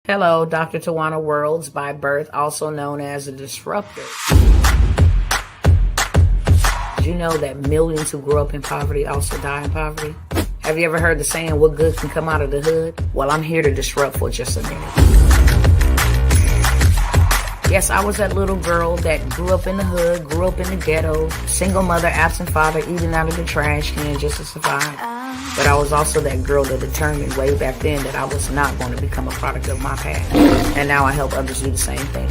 Hello, Dr. Tawanna Worlds by birth, also known as a disruptor. Did you know that millions who grew up in poverty also die in poverty? Have you ever heard the saying, what good can come out of the hood? Well, I'm here to disrupt for just a minute. Yes, I was that little girl that grew up in the hood, grew up in the ghetto, single mother, absent father, eating out of the trash can just to survive. But I was also that girl that determined way back then that I was not going to become a product of my past. And now I help others do the same thing.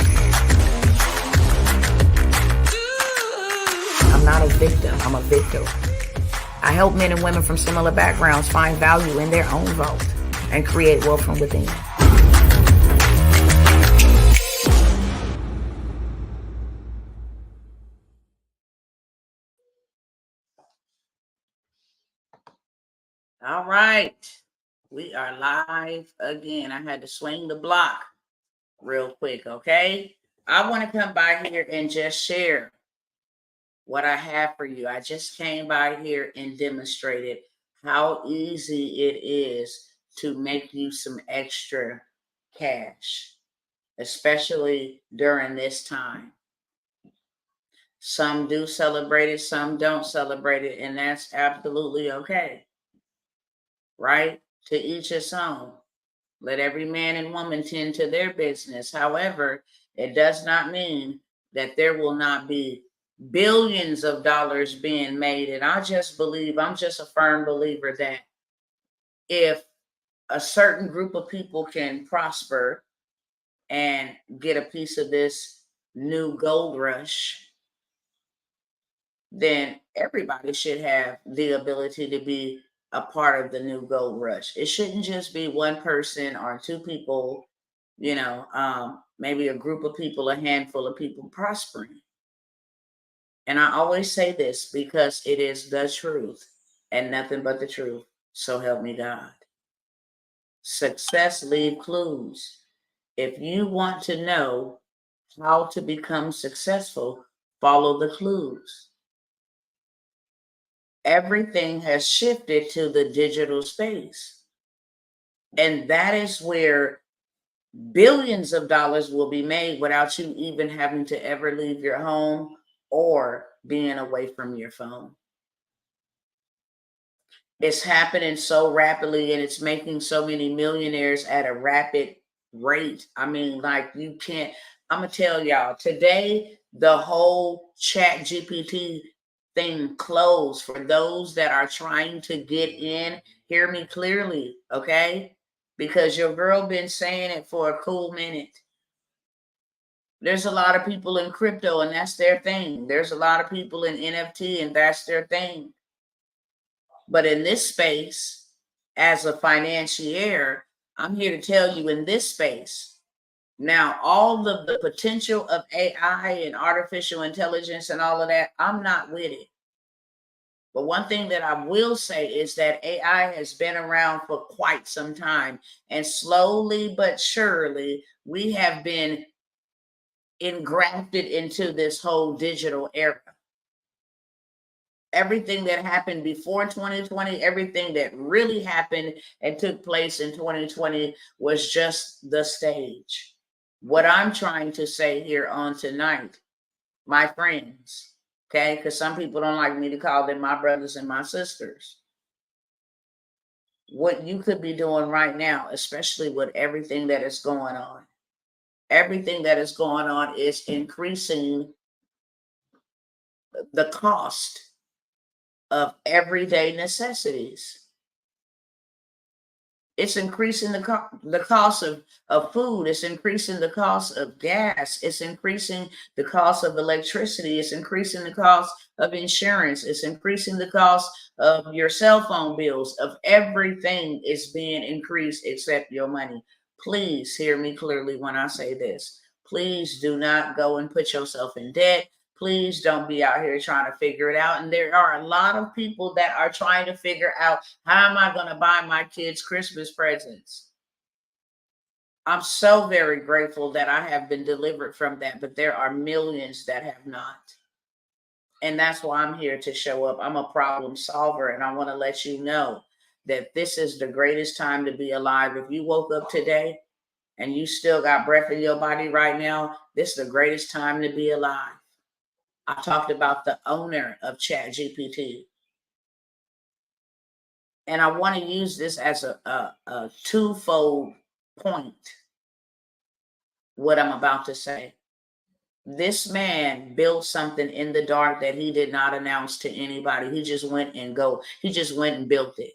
I'm not a victim, I'm a victor. I help men and women from similar backgrounds find value in their own vault and create wealth from within. All right, we are live again. I had to swing the block real quick, okay? I want to come by here and just share what I have for you. I just came by here and demonstrated how easy it is to make you some extra cash, especially during this time. Some do celebrate it, some don't celebrate it, and that's absolutely okay. Right? To each his own. Let every man and woman tend to their business. However, it does not mean that there will not be billions of dollars being made. And I just believe, I'm just a firm believer that if a certain group of people can prosper and get a piece of this new gold rush, then everybody should have the ability to be a part of the new gold rush. It shouldn't just be one person or two people, maybe a group of people, a handful of people prospering. And I always say this because it is the truth and nothing but the truth. So help me God. Success leave clues. If you want to know how to become successful, follow the clues. Everything has shifted to the digital space. And that is where billions of dollars will be made without you even having to ever leave your home or being away from your phone. It's happening so rapidly and it's making so many millionaires at a rapid rate. I mean, like you can't, I'm going to tell y'all today, the whole chat GPT thing closed. For those that are trying to get in, hear me clearly, okay? Because your girl been saying it for a cool minute. There's a lot of people in crypto and that's their thing. There's a lot of people in NFT and that's their thing. But in this space, as a financier, I'm here to tell you in this space, now all of the potential of AI and artificial intelligence and all of that, I'm not with it. But one thing that I will say is that AI has been around for quite some time. And slowly but surely, we have been engrafted into this whole digital era. Everything that happened before 2020, everything that really happened and took place in 2020 was just the stage. What I'm trying to say here on tonight, my friends, okay, because some people don't like me to call them my brothers and my sisters. What you could be doing right now, especially with everything that is going on, everything that is going on is increasing the cost of everyday necessities. It's increasing the cost of food. It's increasing the cost of gas. It's increasing the cost of electricity. It's increasing the cost of insurance. It's increasing the cost of your cell phone bills. Of everything is being increased except your money. Please hear me clearly when I say this. Please do not go and put yourself in debt. Please don't be out here trying to figure it out. And there are a lot of people that are trying to figure out, how am I going to buy my kids Christmas presents? I'm so very grateful that I have been delivered from that, but there are millions that have not. And that's why I'm here to show up. I'm a problem solver, and I want to let you know that this is the greatest time to be alive. If you woke up today and you still got breath in your body right now, this is the greatest time to be alive. I talked about the owner of ChatGPT. And I want to use this as a twofold point, what I'm about to say. This man built something in the dark that he did not announce to anybody. He just went and built it.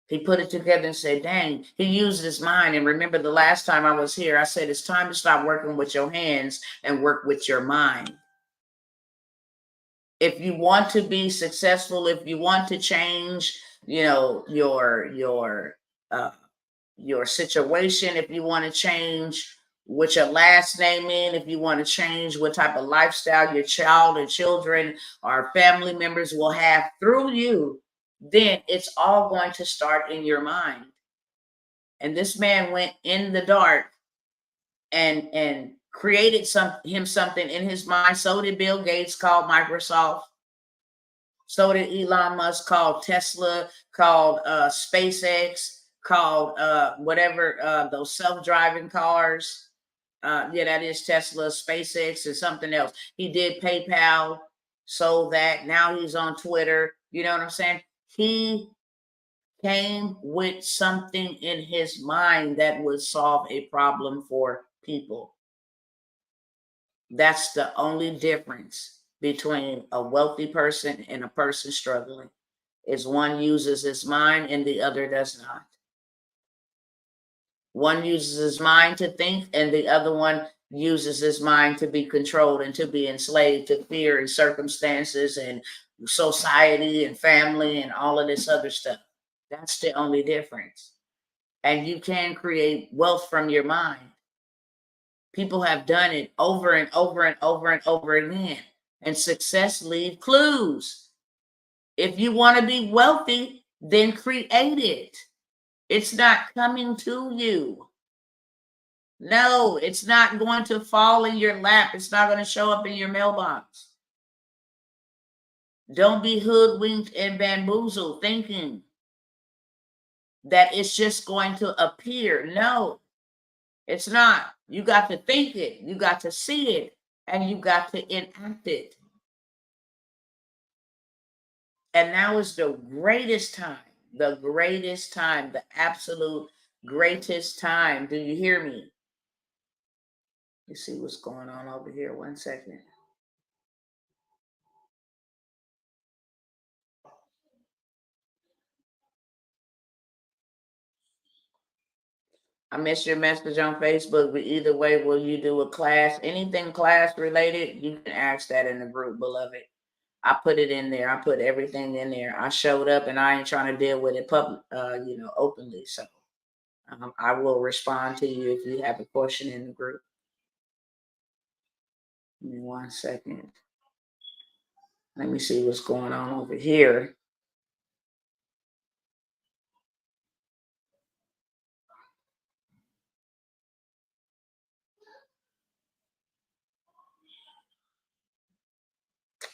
He put it together and said, dang, he used his mind. And remember the last time I was here, I said, it's time to stop working with your hands and work with your mind. If you want to be successful, if you want to change, your situation, if you want to change what your last name in, if you want to change what type of lifestyle your child or children or family members will have through you, then it's all going to start in your mind. And this man went in the dark and created something in his mind. So did Bill Gates, called Microsoft. So did Elon Musk, called Tesla, called SpaceX, called whatever, those self-driving cars. Yeah, that is Tesla, SpaceX, and something else. He did PayPal, sold that. Now he's on Twitter. You know what I'm saying? He came with something in his mind that would solve a problem for people. That's the only difference between a wealthy person and a person struggling, is one uses his mind and the other does not. One uses his mind to think and the other one uses his mind to be controlled and to be enslaved to fear and circumstances and society and family and all of this other stuff. That's the only difference. And you can create wealth from your mind. People have done it over and over and over and over again. And success leaves clues. If you want to be wealthy, then create it. It's not coming to you. No, it's not going to fall in your lap. It's not going to show up in your mailbox. Don't be hoodwinked and bamboozled thinking that it's just going to appear. No, it's not. You got to think it. You got to see it. And you got to enact it. And now is the greatest time, the absolute greatest time. Do you hear me? You see what's going on over here. 1 second. I missed your message on Facebook, but either way, will you do a class? Anything class related, you can ask that in the group, beloved. I put it in there. I put everything in there. I showed up and I ain't trying to deal with it openly. So I will respond to you if you have a question in the group. Give me 1 second. Let me see what's going on over here.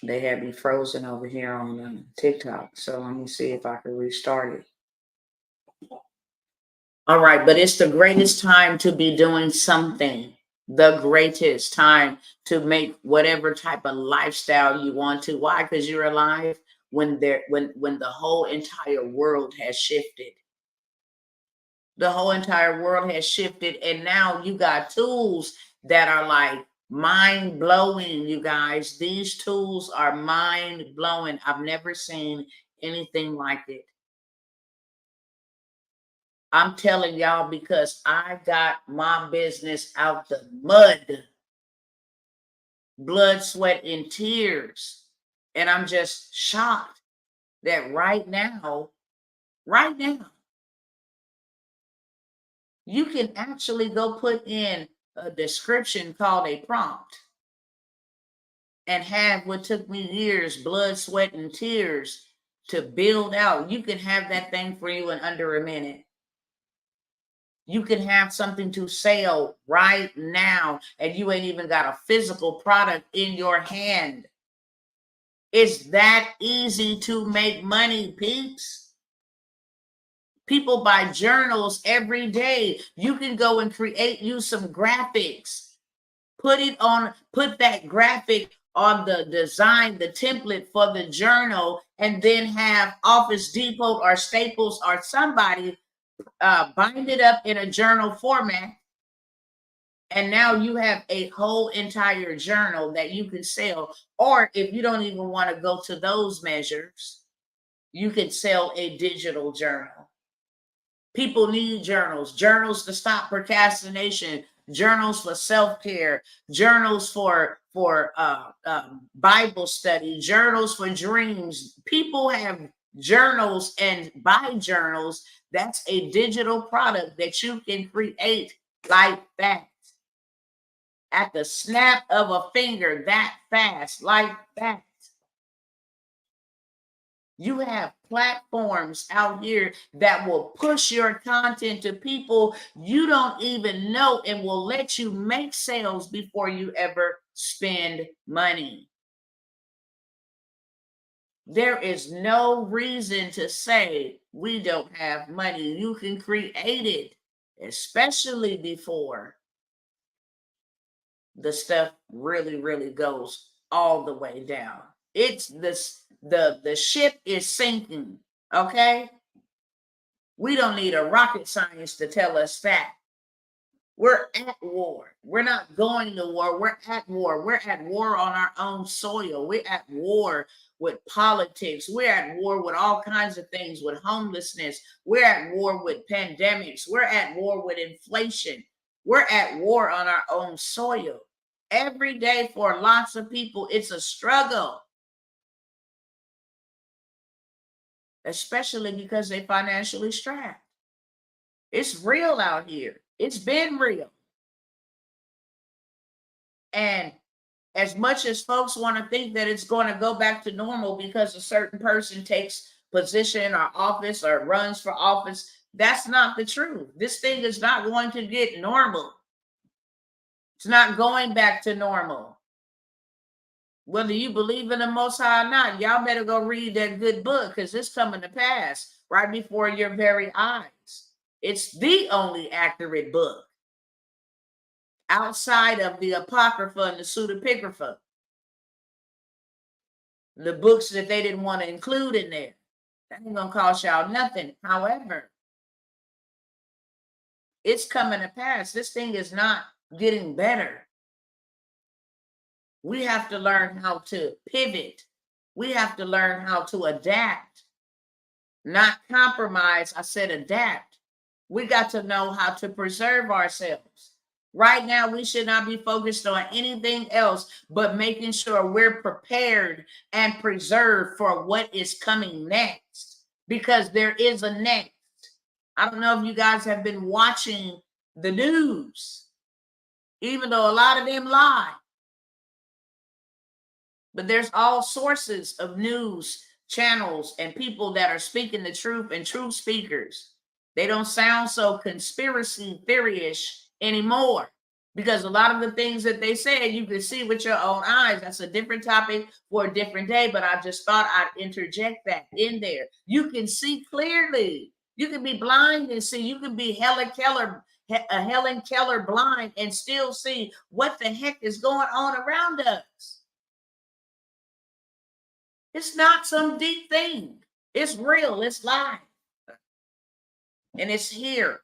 They had me frozen over here on TikTok. So let me see if I can restart it. All right, but it's the greatest time to be doing something. The greatest time to make whatever type of lifestyle you want to. Why? Because you're alive when the whole entire world has shifted. The whole entire world has shifted, and now you got tools that are like mind blowing, you guys. These tools are mind blowing. I've never seen anything like it. I'm telling y'all because I got my business out the mud. Blood, sweat, and tears. And I'm just shocked that right now, you can actually go put in a description called a prompt and have what took me years, blood, sweat, and tears to build out. You can have that thing for you in under a minute. You can have something to sell right now, and you ain't even got a physical product in your hand. It's that easy to make money, peeps. People buy journals every day. You can go and use some graphics. Put that graphic on the design, the template for the journal, and then have Office Depot or Staples or somebody bind it up in a journal format. And now you have a whole entire journal that you can sell. Or if you don't even want to go to those measures, you can sell a digital journal. People need journals to stop procrastination, journals for self-care, journals for Bible study, journals for dreams. People have journals and buy journals. That's a digital product that you can create like that. At the snap of a finger, that fast, like that. You have platforms out here that will push your content to people you don't even know and will let you make sales before you ever spend money. There is no reason to say we don't have money. You can create it, especially before the stuff really, really goes all the way down. It's this, the ship is sinking, okay? We don't need a rocket science to tell us that. We're at war. We're not going to war. We're at war. We're at war on our own soil. We're at war with politics. We're at war with all kinds of things, with homelessness. We're at war with pandemics. We're at war with inflation. We're at war on our own soil. Every day for lots of people, it's a struggle. Especially because they're financially strapped. It's real out here. It's been real. And as much as folks want to think that it's going to go back to normal because a certain person takes position or office or runs for office, that's not the truth. This thing is not going to get normal. It's not going back to normal. Whether you believe in the Most High or not, y'all better go read that good book because it's coming to pass right before your very eyes. It's the only accurate book outside of the Apocrypha and the Pseudepigrapha, the books that they didn't want to include in there. That ain't gonna cost y'all nothing. However, it's coming to pass. This thing is not getting better. We have to learn how to pivot. We have to learn how to adapt, not compromise. I said adapt. We got to know how to preserve ourselves. Right now, we should not be focused on anything else but making sure we're prepared and preserved for what is coming next, because there is a next. I don't know if you guys have been watching the news, even though a lot of them lie. But there's all sources of news channels and people that are speaking the truth and truth speakers. They don't sound so conspiracy theory-ish anymore, because a lot of the things that they said you can see with your own eyes. That's a different topic for a different day, but I just thought I'd interject that in there. You can see clearly. You can be blind and see. You can be Helen Keller blind and still see what the heck is going on around us. It's not some deep thing. It's real. It's live. And it's here.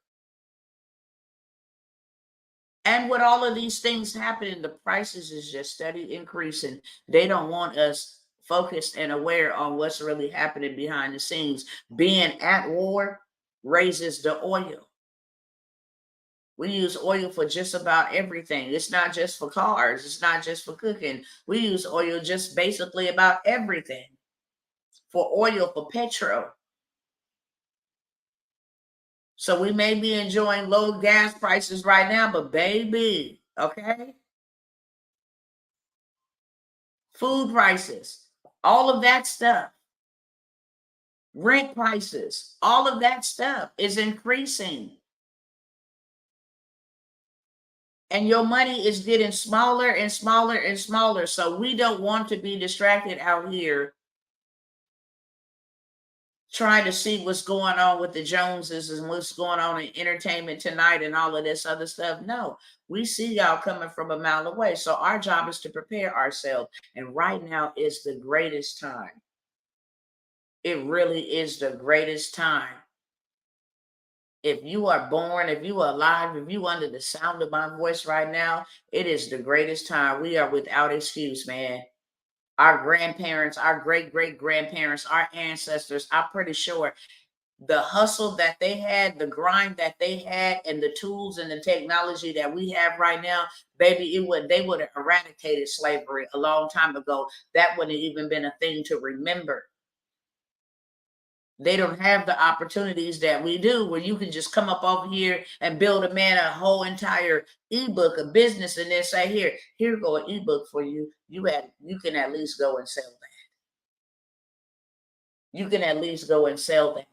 And with all of these things happening, the prices is just steady increasing. They don't want us focused and aware on what's really happening behind the scenes. Being at war raises the oil. We use oil for just about everything. It's not just for cars. It's not just for cooking. We use oil just basically about everything. For oil, for petrol. So we may be enjoying low gas prices right now, but baby, okay? Food prices, all of that stuff. Rent prices, all of that stuff is increasing. And your money is getting smaller and smaller and smaller. So we don't want to be distracted out here trying to see what's going on with the Joneses and what's going on in entertainment tonight and all of this other stuff. No, we see y'all coming from a mile away. So our job is to prepare ourselves. And right now is the greatest time. It really is the greatest time. If you are born, if you are alive, if you under the sound of my voice right now, it is the greatest time. We are without excuse, man. Our grandparents, our great grandparents, our ancestors, I'm pretty sure the hustle that they had, the grind that they had, and the tools and the technology that we have right now, baby, they would have eradicated slavery a long time ago. That wouldn't have even been a thing to remember. They don't have the opportunities that we do, where you can just come up over here and build a man a whole entire ebook, a business, and then say, here go an ebook for you. You can at least go and sell that. You can at least go and sell that.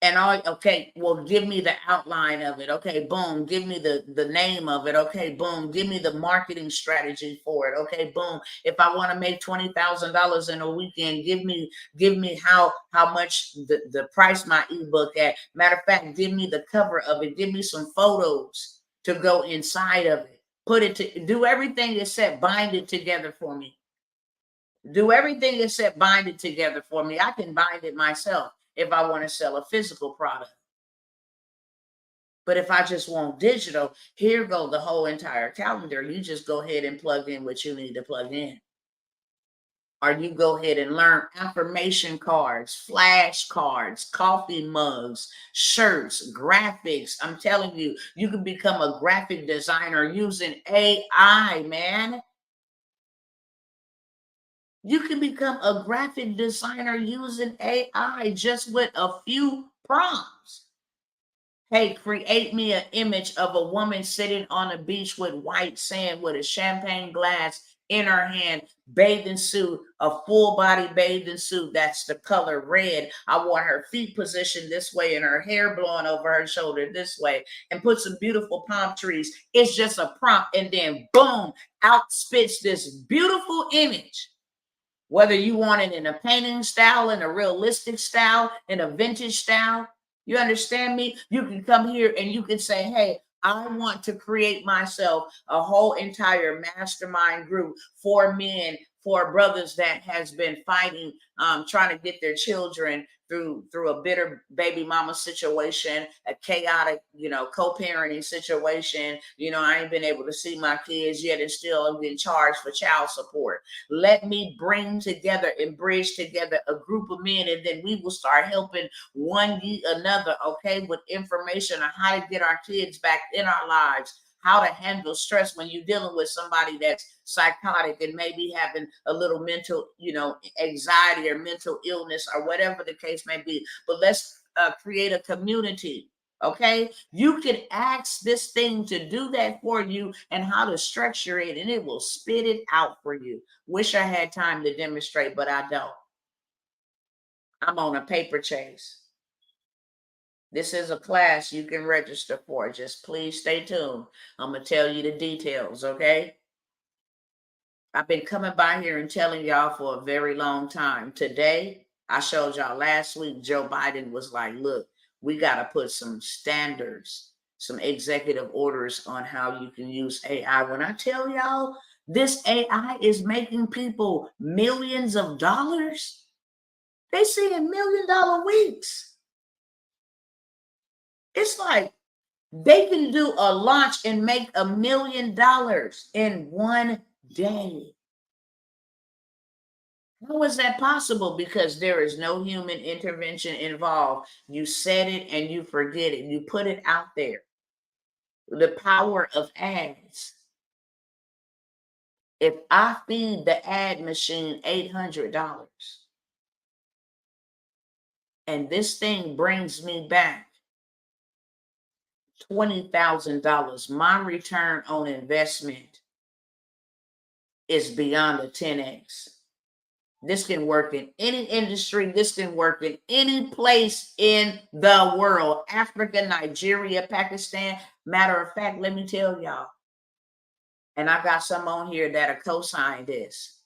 And okay, well, give me the outline of it. Okay, boom, give me the name of it. Okay, boom, give me the marketing strategy for it. Okay, boom. If I want to make $20,000 in a weekend, give me how much the price my ebook at. Matter of fact, give me the cover of it. Give me some photos to go inside of it. Do everything except bind it together for me. Do everything except bind it together for me. I can bind it myself if I want to sell a physical product. But if I just want digital, here go the whole entire calendar. You just go ahead and plug in what you need to plug in. Or you go ahead and learn affirmation cards, flashcards, coffee mugs, shirts, graphics. I'm telling you, you can become a graphic designer using AI, man. You can become a graphic designer using AI just with a few prompts. Hey, create me an image of a woman sitting on a beach with white sand with a champagne glass in her hand, bathing suit, a full body bathing suit that's the color red. I want her feet positioned this way and her hair blowing over her shoulder this way, and put some beautiful palm trees. It's just a prompt, and then boom, out spits this beautiful image. Whether you want it in a painting style, in a realistic style, in a vintage style, you understand me? You can come here and you can say, hey, I want to create myself a whole entire mastermind group for men, for brothers that has been fighting, trying to get their children through a bitter baby mama situation, a chaotic, co-parenting situation. I ain't been able to see my kids yet, and still I'm getting charged for child support. Let me bring together and bridge together a group of men, and then we will start helping one another, okay, with information on how to get our kids back in our lives, how to handle stress when you're dealing with somebody that's psychotic and maybe having a little mental, anxiety or mental illness or whatever the case may be. But let's create a community. Okay, you can ask this thing to do that for you and how to structure it, and it will spit it out for you. Wish I had time to demonstrate, but I don't. I'm on a paper chase. This is a class you can register for. Just please stay tuned. I'm going to tell you the details, okay? I've been coming by here and telling y'all for a very long time. Today, I showed y'all last week, Joe Biden was like, look, we got to put some standards, some executive orders on how you can use AI. When I tell y'all, this AI is making people millions of dollars. They see $1 million weeks. It's like they can do a launch and make $1 million in one day. How is that possible? Because there is no human intervention involved. You said it and you forget it. You put it out there. The power of ads. If I feed the ad machine $800 and this thing brings me back $20,000, my return on investment is beyond a 10x. This can work in any industry. This can work in any place in the world. Africa, Nigeria, Pakistan. Matter of fact, let me tell y'all, and I got some on here that are co-sign this.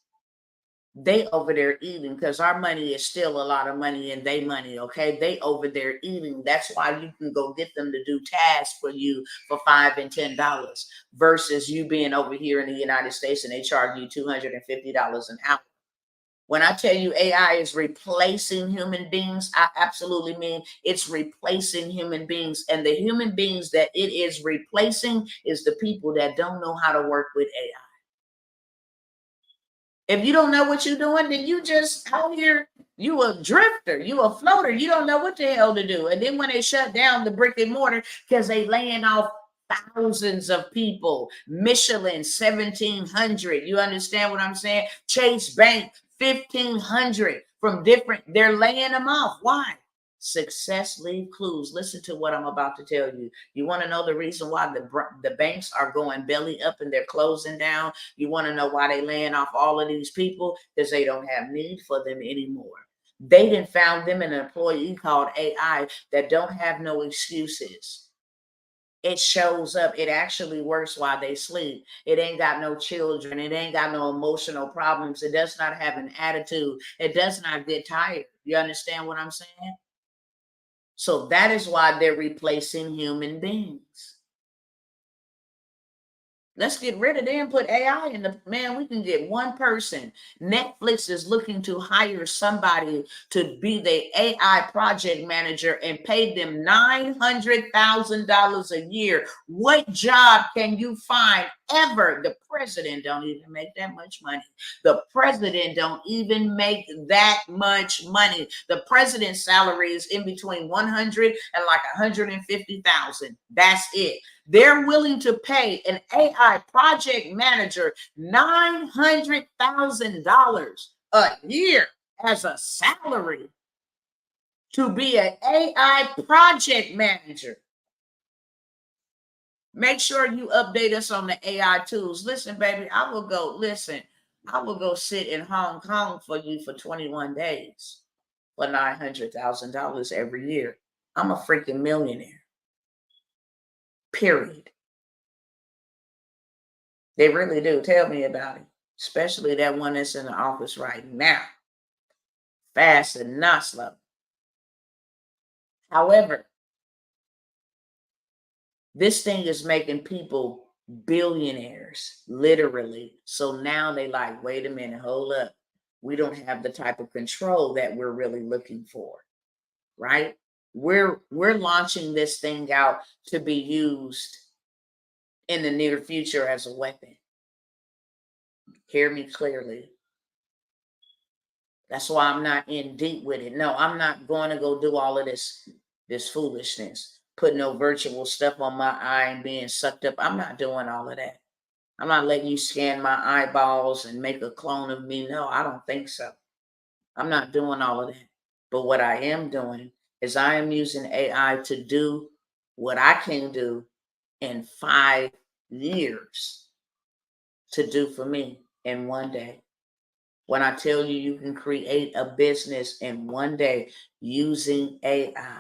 They over there eating because our money is still a lot of money and they money, okay? They over there eating. That's why you can go get them to do tasks for you for $5 and $10 versus you being over here in the United States and they charge you $250 an hour. When I tell you AI is replacing human beings, I absolutely mean it's replacing human beings. And the human beings that it is replacing is the people that don't know how to work with AI. If you don't know what you're doing, then you just out here, you a drifter, you a floater, you don't know what the hell to do. And then when they shut down the brick and mortar, because they laying off thousands of people, Michelin 1,700, you understand what I'm saying? Chase Bank 1,500 from different, they're laying them off. Why? Success leave clues. Listen to what I'm about to tell you. You want to know the reason why the banks are going belly up and they're closing down? You want to know why they laying off all of these people? Because they don't have need for them anymore. They didn't found them an employee called AI that don't have no excuses. It shows up. It actually works while they sleep. It ain't got no children. It ain't got no emotional problems. It does not have an attitude. It does not get tired. You understand what I'm saying? So that is why they're replacing human beings. Let's get rid of them, put AI in the, man, we can get one person. Netflix is looking to hire somebody to be the AI project manager and pay them $900,000 a year. What job can you find ever? The president don't even make that much money. The president don't even make that much money. The president's salary is in between 100 and like 150,000. That's it. They're willing to pay an AI project manager $900,000 a year as a salary to be an AI project manager. Make sure you update us on the AI tools. Listen, baby, I will go sit in Hong Kong for you for 21 days for $900,000 every year. I'm a freaking millionaire. Period. They really do. Tell me about it. Especially that one that's in the office right now. Fast and not slow. However, this thing is making people billionaires, literally. So now they like, wait a minute, hold up. We don't have the type of control that we're really looking for, right? We're launching this thing out to be used in the near future as a weapon. Hear me clearly. That's why I'm not in deep with it. No, I'm not going to go do all of this foolishness. Put no virtual stuff on my eye and being sucked up. I'm not doing all of that. I'm not letting you scan my eyeballs and make a clone of me. No, I don't think so. I'm not doing all of that. But what I am doing is I am using AI to do what I can do in 5 years to do for me in one day. When I tell you you can create a business in one day using AI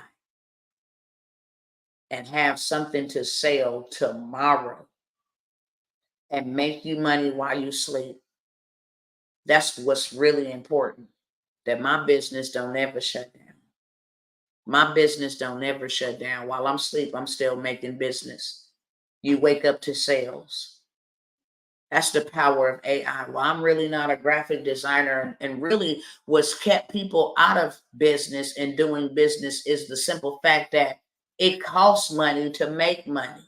and have something to sell tomorrow and make you money while you sleep, that's what's really important. That my business don't ever shut down. My business don't ever shut down. While I'm asleep, I'm still making business. You wake up to sales. That's the power of AI. Well, I'm really not a graphic designer, and really what's kept people out of business and doing business is the simple fact that it costs money to make money.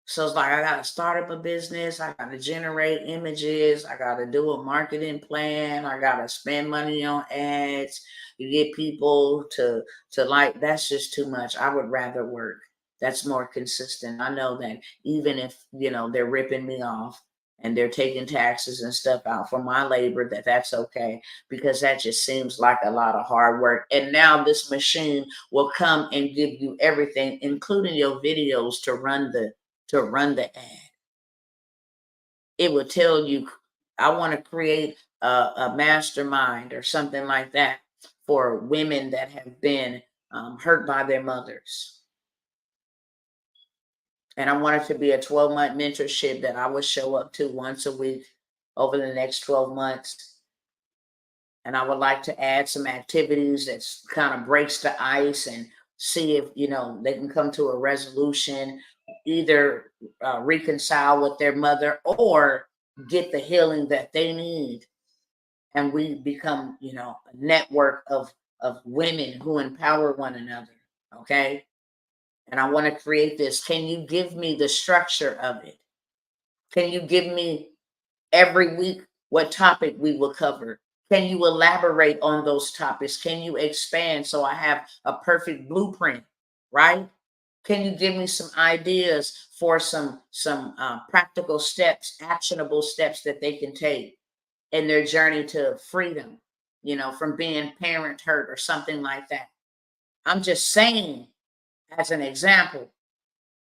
So it's like, I got to start up a business. I got to generate images. I got to do a marketing plan. I got to spend money on ads. You get people to like, that's just too much. I would rather work. That's more consistent. I know that even if, they're ripping me off and they're taking taxes and stuff out for my labor, that's okay, because that just seems like a lot of hard work. And now this machine will come and give you everything, including your videos to run the ad. It will tell you, I want to create a mastermind or something like that for women that have been hurt by their mothers. And I want it to be a 12-month mentorship that I would show up to once a week over the next 12 months. And I would like to add some activities that kind of breaks the ice and see if, they can come to a resolution, either reconcile with their mother or get the healing that they need. And we become, a network of women who empower one another. Okay. And I want to create this. Can you give me the structure of it? Can you give me every week what topic we will cover? Can you elaborate on those topics? Can you expand so I have a perfect blueprint, right? Can you give me some ideas for some practical steps, actionable steps that they can take in their journey to freedom, from being parent hurt or something like that? I'm just saying as an example.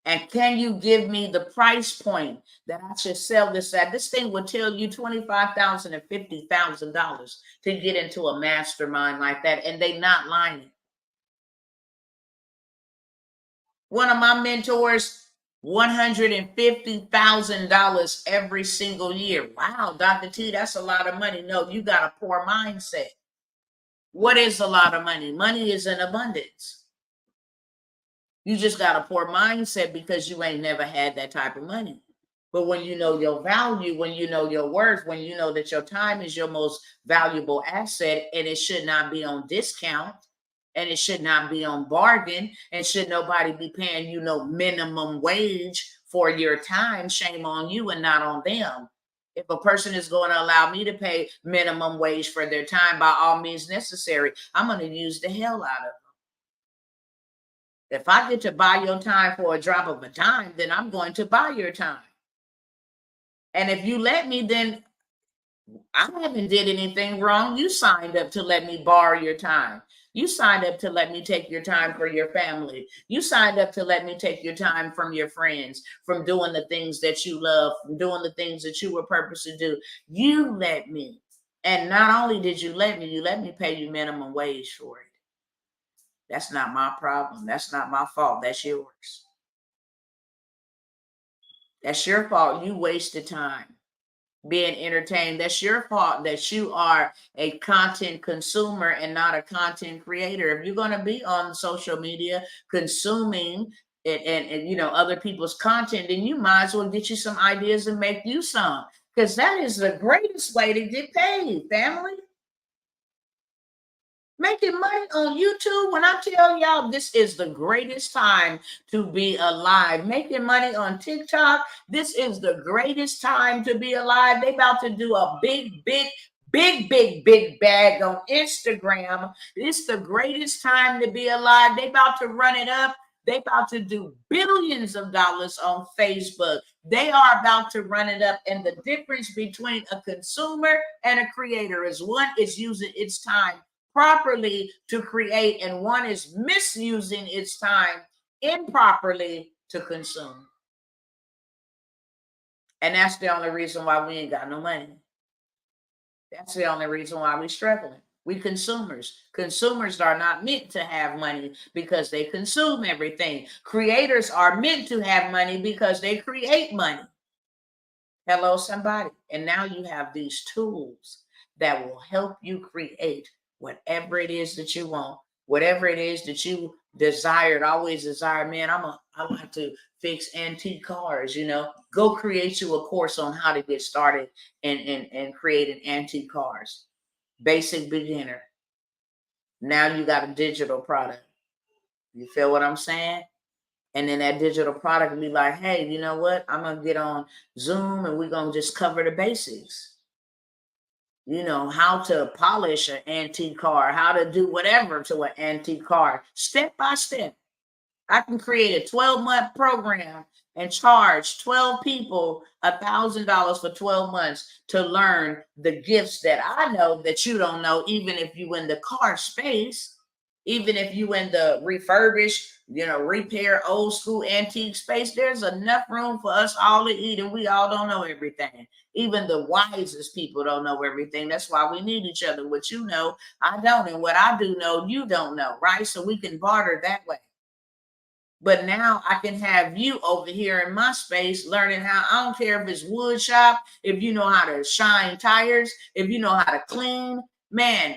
And can you give me the price point that I should sell this at? This thing would tell you $25,000 and $50,000 to get into a mastermind like that, and they not lying. One of my mentors, $150,000 every single year. Wow, Dr. T, that's a lot of money. No, you got a poor mindset. What is a lot of money? Money is in abundance. You just got a poor mindset because you ain't never had that type of money. But when you know your value, when you know your worth, when you know that your time is your most valuable asset and it should not be on discount and it should not be on bargain and should nobody be paying you no minimum wage for your time, shame on you and not on them. If a person is going to allow me to pay minimum wage for their time, by all means necessary, I'm going to use the hell out of it. If I get to buy your time for a drop of a dime, then I'm going to buy your time. And if you let me, then I haven't did anything wrong. You signed up to let me borrow your time. You signed up to let me take your time for your family. You signed up to let me take your time from your friends, from doing the things that you love, from doing the things that you were purposed to do. You let me. And not only did you let me pay you minimum wage for it. That's not my problem. That's not my fault. That's yours. That's your fault. You wasted time being entertained. That's your fault that you are a content consumer and not a content creator. If you're going to be on social media consuming and other people's content, then you might as well get you some ideas and make you some, because that is the greatest way to get paid, family. Making money on YouTube, when I tell y'all this is the greatest time to be alive. Making money on TikTok, this is the greatest time to be alive. They about to do a big bag on Instagram. It's the greatest time to be alive. They about to run it up. They about to do billions of dollars on Facebook. They are about to run it up. And the difference between a consumer and a creator is one is using its time properly to create, and one is misusing its time improperly to consume. And that's the only reason why we ain't got no money. That's the only reason why we're struggling. We consumers. Consumers are not meant to have money because they consume everything. Creators are meant to have money because they create money. Hello, somebody. And now you have these tools that will help you create whatever it is that you want, whatever it is that you desired, always desire. Man, I like to fix antique cars, go create you a course on how to get started and creating antique cars. Basic beginner. Now you got a digital product. You feel what I'm saying? And then that digital product will be like, hey, you know what? I'm going to get on Zoom and we're going to just cover the basics. How to polish an antique car, how to do whatever to an antique car, step by step. I can create a 12-month program and charge 12 people $1,000 for 12 months to learn the gifts that I know that you don't know, even if you in the car space. Even if you in the refurbished, repair old school antique space, there's enough room for us all to eat, and we all don't know everything. Even the wisest people don't know everything. That's why we need each other. What you know, I don't, and what I do know, you don't know, right? So we can barter that way. But now I can have you over here in my space learning how, I don't care if it's wood shop, if you know how to shine tires, if you know how to clean, man,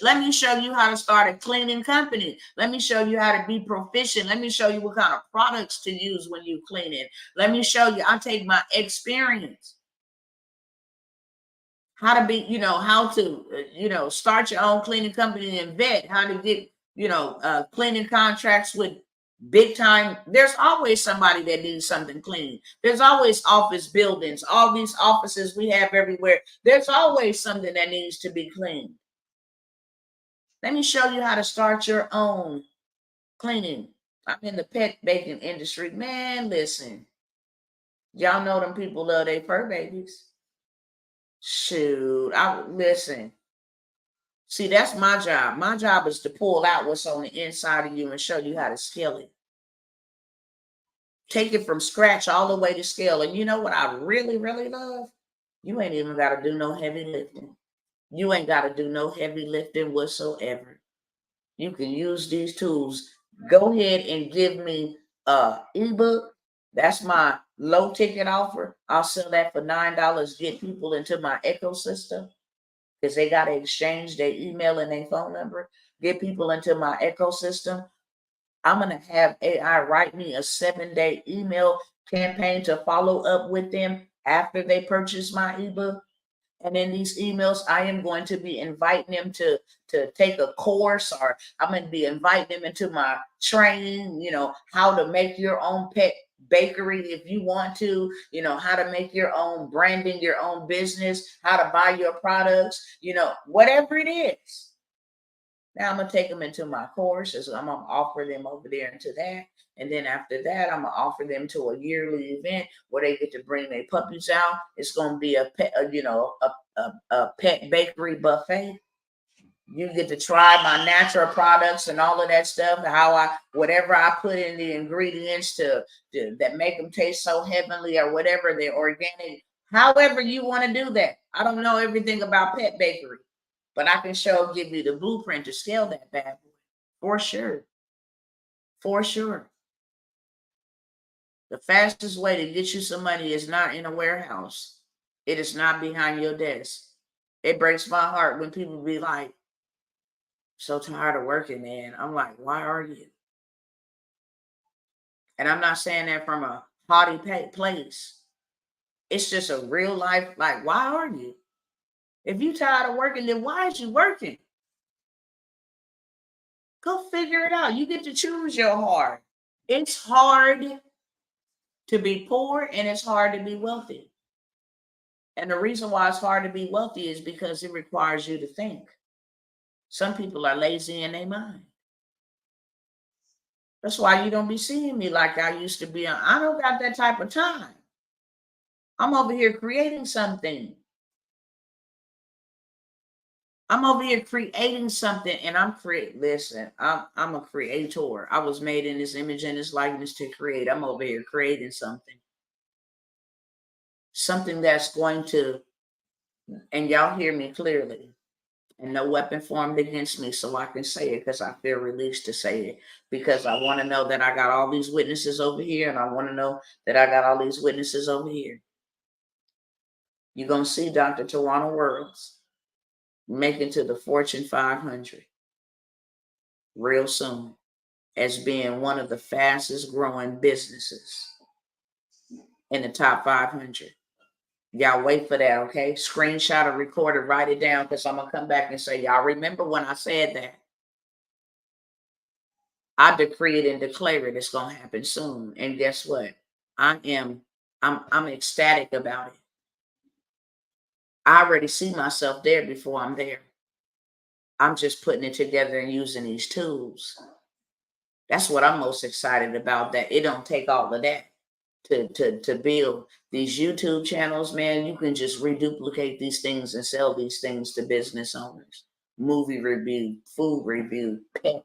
let me show you how to start a cleaning company. Let me show you how to be proficient. Let me show you what kind of products to use when you clean it. Let me show you, I'll take my experience. How to be, how to, start your own cleaning company and vet, how to get, cleaning contracts with big time. There's always somebody that needs something clean. There's always office buildings, all these offices we have everywhere. There's always something that needs to be cleaned. Let me show you how to start your own cleaning. I'm in the pet baking industry. Man, listen. Y'all know them people love their fur babies. Shoot, listen. See, that's my job. My job is to pull out what's on the inside of you and show you how to scale it. Take it from scratch all the way to scale. And you know what I really, really love? You ain't even got to do no heavy lifting. You ain't got to do no heavy lifting whatsoever. You can use these tools. Go ahead and give me a ebook. That's my low ticket offer. I'll sell that for $9. Get people into my ecosystem, because they got to exchange their email and their phone number. Get people into my ecosystem. I'm going to have AI write me a 7-day email campaign to follow up with them after they purchase my ebook. And in these emails, I am going to be inviting them to take a course, or I'm going to be inviting them into my training, how to make your own pet bakery if you want to, how to make your own branding, your own business, how to buy your products, whatever it is. Now I'm going to take them into my courses. I'm going to offer them over there into that. And then after that, I'm going to offer them to a yearly event where they get to bring their puppies out. It's going to be a pet, a pet bakery buffet. You get to try my natural products and all of that stuff. Whatever I put in the ingredients that make them taste so heavenly, or whatever, they're organic. However you want to do that. I don't know everything about pet bakery, but I can give you the blueprint to scale that bad boy. For sure. For sure. The fastest way to get you some money is not in a warehouse. It is not behind your desk. It breaks my heart when people be like, so tired of working, man. I'm like, why are you? And I'm not saying that from a haughty place. It's just a real life, like, why are you? If you tired of working, then why is you working? Go figure it out. You get to choose your heart. It's hard to be poor and it's hard to be wealthy. And the reason why it's hard to be wealthy is because it requires you to think. Some people are lazy in their mind. That's why you don't be seeing me like I used to be. I don't got that type of time. I'm over here creating something. I'm over here creating something, and listen, I'm a creator. I was made in His image and His likeness to create. I'm over here creating something. Something that's going to, and y'all hear me clearly, and no weapon formed against me, so I can say it because I feel released to say it, because I want to know that I got all these witnesses over here, and I want to know that I got all these witnesses over here. You're going to see Dr. Tawanna Worlds make it to the Fortune 500 real soon, as being one of the fastest growing businesses in the top 500. Y'all wait for that, okay? Screenshot or record it, write it down, because I'm going to come back and say, y'all remember when I said that? I decree it and declare it. It's going to happen soon. And guess what? I'm ecstatic about it. I already see myself there before I'm there. I'm just putting it together and using these tools. That's what I'm most excited about, that it don't take all of that to build these YouTube channels, man. You can just reduplicate these things and sell these things to business owners. Movie review, food review, pet,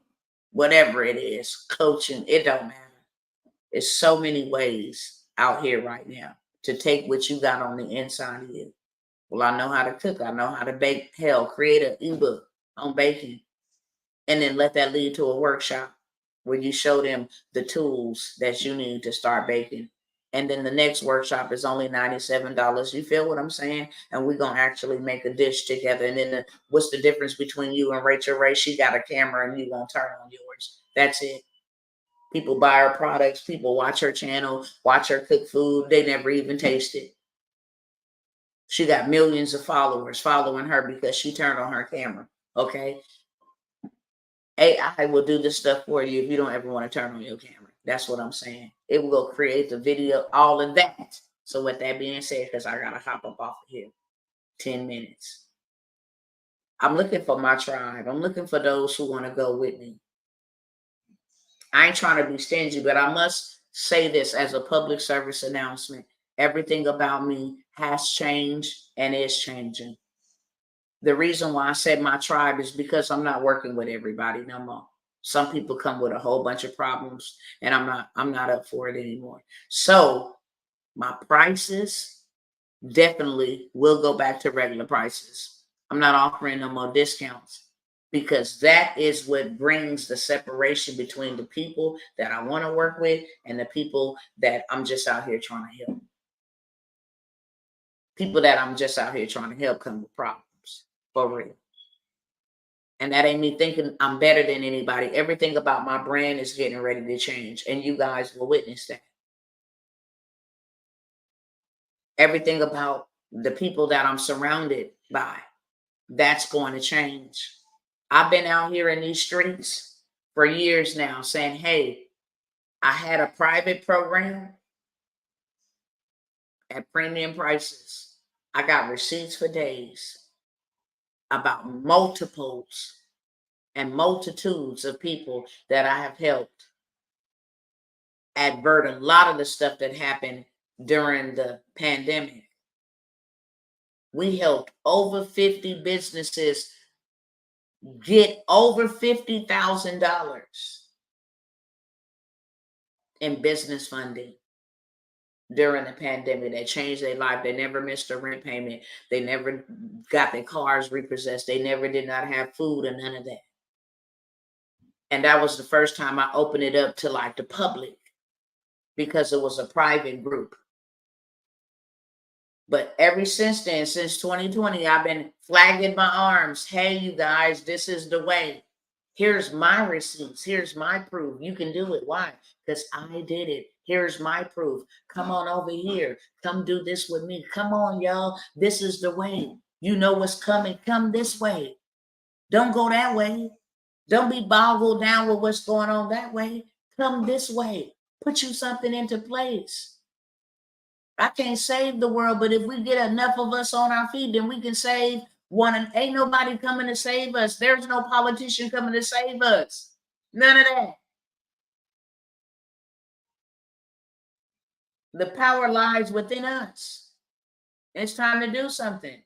whatever it is, coaching, it don't matter. There's so many ways out here right now to take what you got on the inside of you. Well, I know how to cook. I know how to bake. Hell, create an ebook on baking, and then let that lead to a workshop. where you show them the tools that you need to start baking. And then the next workshop is only $97. You feel what I'm saying? And we're going to actually make a dish together. And then what's the difference between you and Rachel Ray? She got a camera and you won't turn on yours. That's it. People buy her products. People watch her channel, watch her cook food. They never even taste it. She got millions of followers following her because she turned on her camera. Okay. AI will do this stuff for you if you don't ever want to turn on your camera. That's what I'm saying. It will go create the video, all of that. So with that being said, because I got to hop up off of here, 10 minutes. I'm looking for my tribe. I'm looking for those who want to go with me. I ain't trying to be stingy, but I must say this as a public service announcement. Everything about me has changed and is changing. The reason why I said my tribe is because I'm not working with everybody no more. Some people come with a whole bunch of problems, and I'm not up for it anymore. So my prices definitely will go back to regular prices. I'm not offering no more discounts because that is what brings the separation between the people that I want to work with and the people that I'm just out here trying to help. People that I'm just out here trying to help come with problems, for real. And that ain't me thinking I'm better than anybody. Everything about my brand is getting ready to change. And you guys will witness that. Everything about the people that I'm surrounded by, that's going to change. I've been out here in these streets for years now saying, hey, I had a private program at premium prices. I got receipts for days about multiples and multitudes of people that I have helped advert a lot of the stuff that happened during the pandemic. We helped over 50 businesses get over $50,000 in business funding during the pandemic. That changed their life. They never missed a rent payment. They never got their cars repossessed. They never did not have food or none of that. And that was the first time I opened it up to like the public because it was a private group. But ever since then, since 2020, I've been flagging my arms. Hey, you guys, this is the way. Here's my receipts. Here's my proof. You can do it. Why? Because I did it. Here's my proof. Come on over here. Come do this with me. Come on, y'all. This is the way. You know what's coming. Come this way. Don't go that way. Don't be boggled down with what's going on that way. Come this way. Put you something into place. I can't save the world, but if we get enough of us on our feet, then we can save one. And ain't nobody coming to save us. There's no politician coming to save us. None of that. The power lies within us. It's time to do something.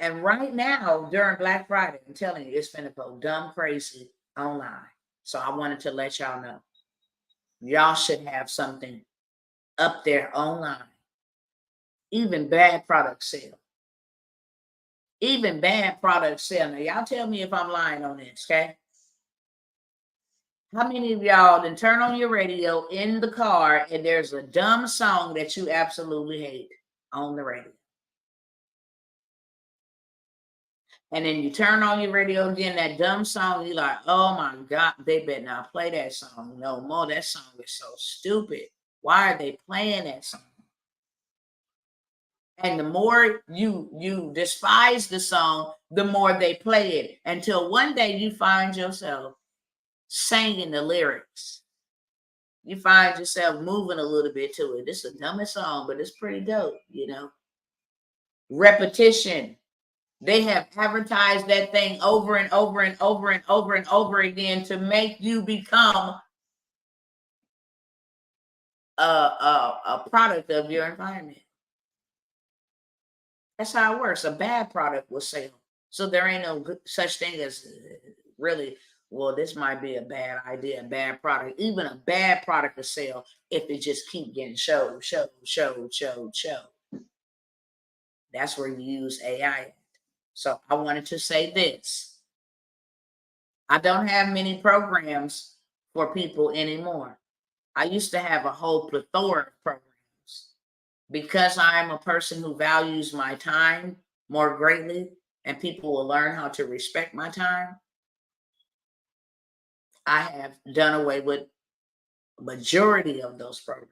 And right now, during Black Friday, I'm telling you, it's finna go dumb crazy online. So I wanted to let y'all know. Y'all should have something up there online. Even bad products sell. Even bad products sell. Now, y'all tell me if I'm lying on this, okay? How many of y'all then turn on your radio in the car and there's a dumb song that you absolutely hate on the radio? And then you turn on your radio again, that dumb song, you're like, oh my God, they better not play that song no more. That song is so stupid. Why are they playing that song? And the more you despise the song, the more they play it until one day you find yourself singing the lyrics. You find yourself moving a little bit to it. This is the dumbest song, but it's pretty dope, you know. Repetition. They have advertised that thing over and over and over and over and over again to make you become a product of your environment. That's how it works. A bad product will sell. So there ain't no such thing as really, well, this might be a bad idea, a bad product. Even a bad product will sell if it just keep getting showed. That's where you use AI. So I wanted to say this. I don't have many programs for people anymore. I used to have a whole plethora of programs. Because I'm a person who values my time more greatly, and people will learn how to respect my time, I have done away with majority of those programs.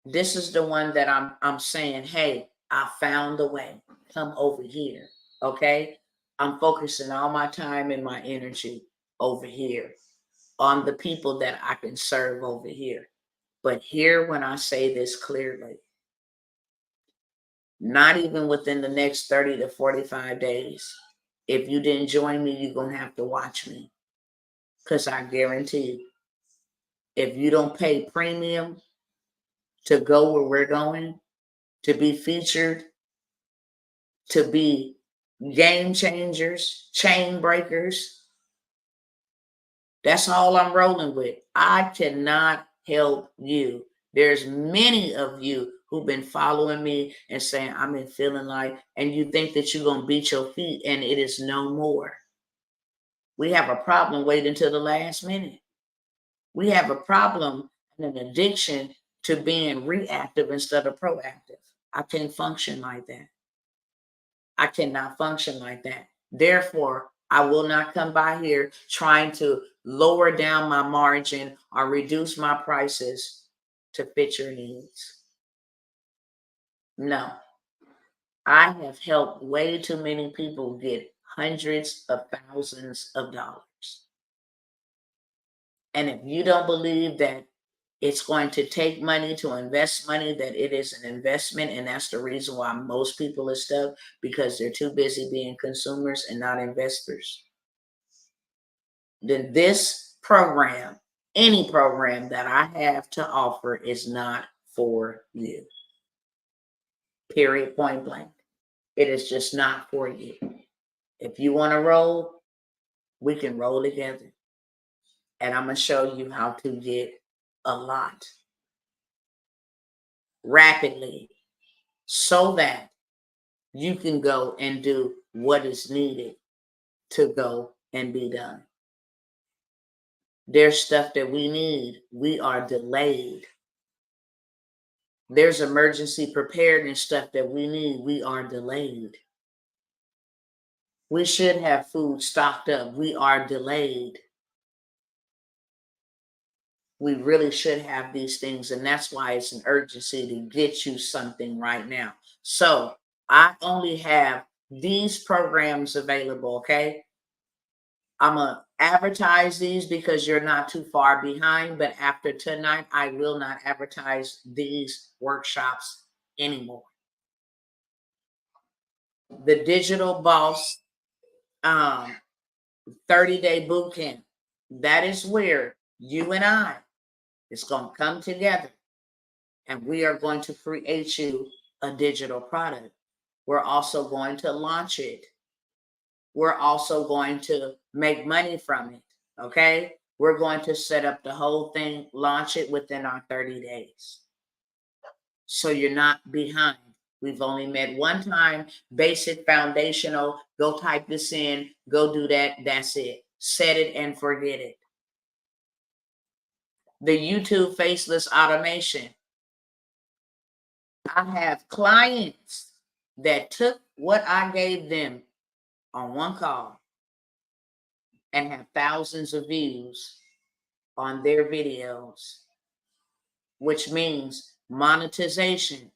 This is the one that I'm saying, hey, I found a way. Come over here. Okay? I'm focusing all my time and my energy over here on the people that I can serve over here. But hear when I say this clearly. Not even within the next 30 to 45 days. If you didn't join me, you're going to have to watch me. Because I guarantee you, if you don't pay premium to go where we're going, to be featured, to be game changers, chain breakers, that's all I'm rolling with. I cannot help you. There's many of you who've been following me and saying, I've been feeling like, and you think that you're going to beat your feet, and it is no more. We have a problem waiting till the last minute. We have a problem and an addiction to being reactive instead of proactive. I can't function like that. I cannot function like that. Therefore, I will not come by here trying to lower down my margin or reduce my prices to fit your needs. No. I have helped way too many people get hundreds of thousands of dollars. And if you don't believe that it's going to take money to invest money, that it is an investment, and that's the reason why most people are stuck, because they're too busy being consumers and not investors, then this program, any program that I have to offer, is not for you. Period, point blank. It is just not for you. If you want to roll, we can roll together. And I'm going to show you how to get a lot rapidly so that you can go and do what is needed to go and be done. There's stuff that we need. We are delayed. There's emergency preparedness stuff that we need. We are delayed. We should have food stocked up. We are delayed. We really should have these things, and that's why it's an urgency to get you something right now. So I only have these programs available, okay? I'm going to advertise these because you're not too far behind, but after tonight, I will not advertise these workshops anymore. The Digital Boss 30-day boot camp, that is where you and I is going to come together, and we are going to create you a digital product. We're also going to launch it. We're also going to make money from it, okay? We're going to set up the whole thing, launch it within our 30 days. So you're not behind. We've only met one time, basic, foundational, go type this in, go do that, that's it. Set it and forget it. The YouTube faceless automation. I have clients that took what I gave them on one call and have thousands of views on their videos, which means monetization.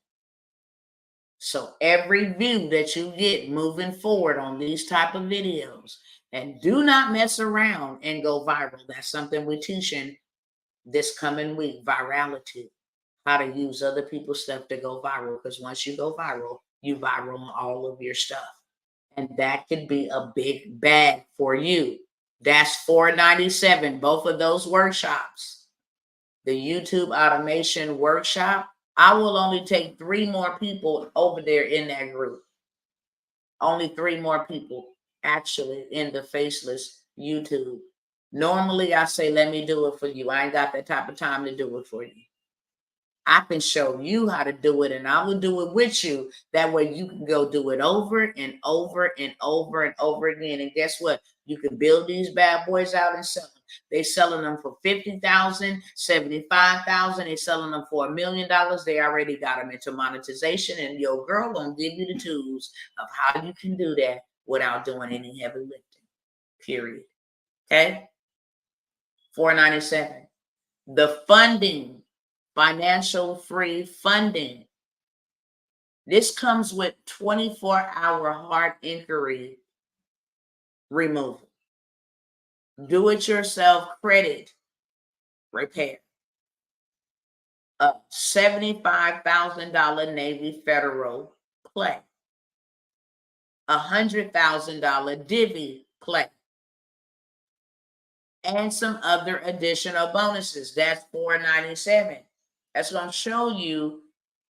So every view that you get moving forward on these type of videos, and do not mess around and go viral. That's something we're teaching this coming week, virality, how to use other people's stuff to go viral. Because once you go viral, you viral on all of your stuff. And that could be a big bag for you. That's $497, both of those workshops. The YouTube automation workshop, I will only take 3 more people over there in that group. Only 3 more people actually in the faceless YouTube. Normally I say, let me do it for you. I ain't got that type of time to do it for you. I can show you how to do it, and I will do it with you. That way you can go do it over and over and over and over again. And guess what? You can build these bad boys out and sell them. They selling them for $50,000, $75,000. They selling them for $1 million. They already got them into monetization, and your girl gonna give you the tools of how you can do that without doing any heavy lifting. Period. Okay. $497. The funding, financial free funding. This comes with 24-hour hard inquiry removal. Do-it-yourself credit repair. A $75,000 Navy Federal play. $100,000 divvy play. And some other additional bonuses. That's $497. That's going to show you,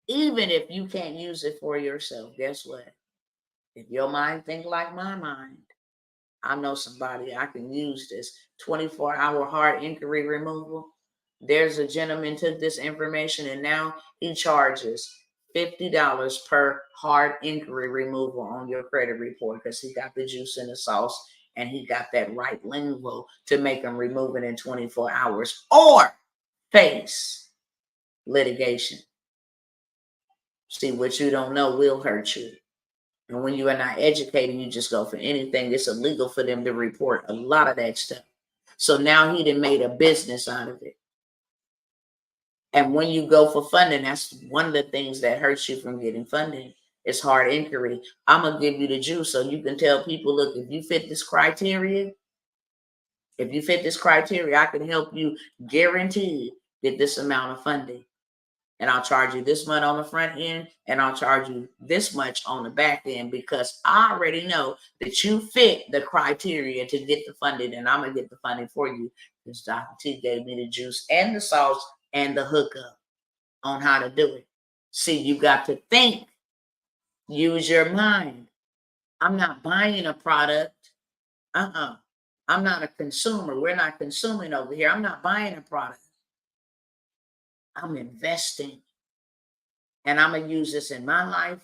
even if you can't use it for yourself, guess what? If your mind think like my mind, I know somebody I can use this 24-hour hard inquiry removal. There's a gentleman took this information and now he charges $50 per hard inquiry removal on your credit report because he got the juice in the sauce and he got that right lingo to make him remove it in 24 hours or face litigation. See, what you don't know will hurt you. And when you are not educated, you just go for anything. It's illegal for them to report a lot of that stuff. So now he done made a business out of it. And when you go for funding, that's one of the things that hurts you from getting funding. It's hard inquiry. I'm going to give you the juice so you can tell people, look, if you fit this criteria, I can help you guaranteed get this amount of funding. And I'll charge you this much on the front end, and I'll charge you this much on the back end because I already know that you fit the criteria to get the funding, and I'm going to get the funding for you because Dr. T gave me the juice and the sauce and the hookup on how to do it. See, you got to think, use your mind. I'm not buying a product. I'm not a consumer. We're not consuming over here. I'm not buying a product. I'm investing. And I'm going to use this in my life.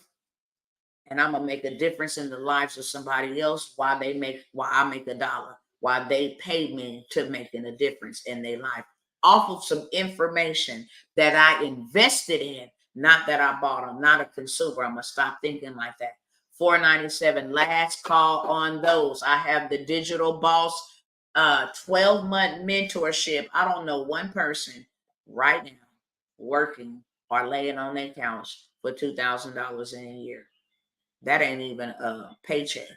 And I'm going to make a difference in the lives of somebody else while I make a dollar, while they pay me to making a difference in their life. Off of some information that I invested in, not that I bought. I'm not a consumer. I'm going to stop thinking like that. $497. Last call on those. I have the Digital Boss 12-month mentorship. I don't know one person right now working or laying on their couch for $2,000 in a year. That ain't even a paycheck.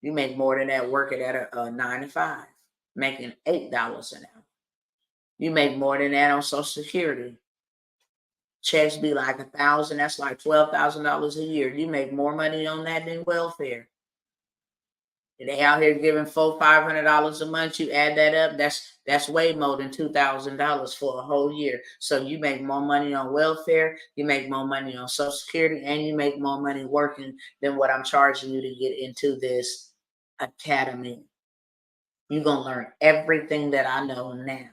You make more than that working at a 9 to 5, making $8 an hour. You make more than that on Social Security. Checks be like $1,000. That's like $12,000 a year. You make more money on that than welfare. They out here giving $400-$500 a month. You add that up, that's way more than $2,000 for a whole year. So you make more money on welfare, you make more money on Social Security, and you make more money working than what I'm charging you to get into this academy. You're gonna learn everything that I know now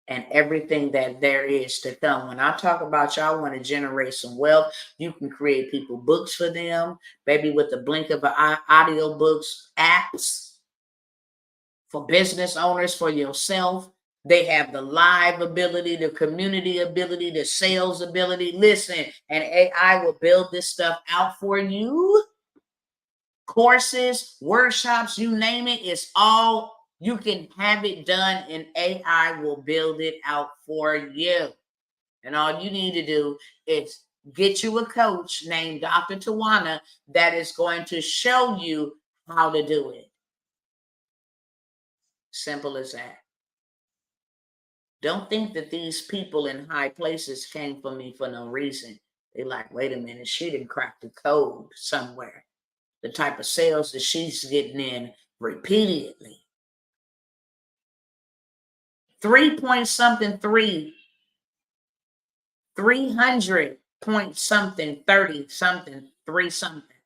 and everything that there is to come. When I talk about y'all want to generate some wealth, you can create people books for them, maybe with the blink of an eye, audio books, apps for business owners, for yourself. They have the live ability, the community ability, the sales ability. Listen, and AI will build this stuff out for you. Courses, workshops, you name it, it's all, you can have it done and AI will build it out for you. And all you need to do is get you a coach named Dr. Tawanna that is going to show you how to do it. Simple as that. Don't think that these people in high places came for me for no reason. They like, wait a minute, she didn't crack the code somewhere. The type of sales that she's getting in repeatedly. 300 point something, 30 something, 3 something.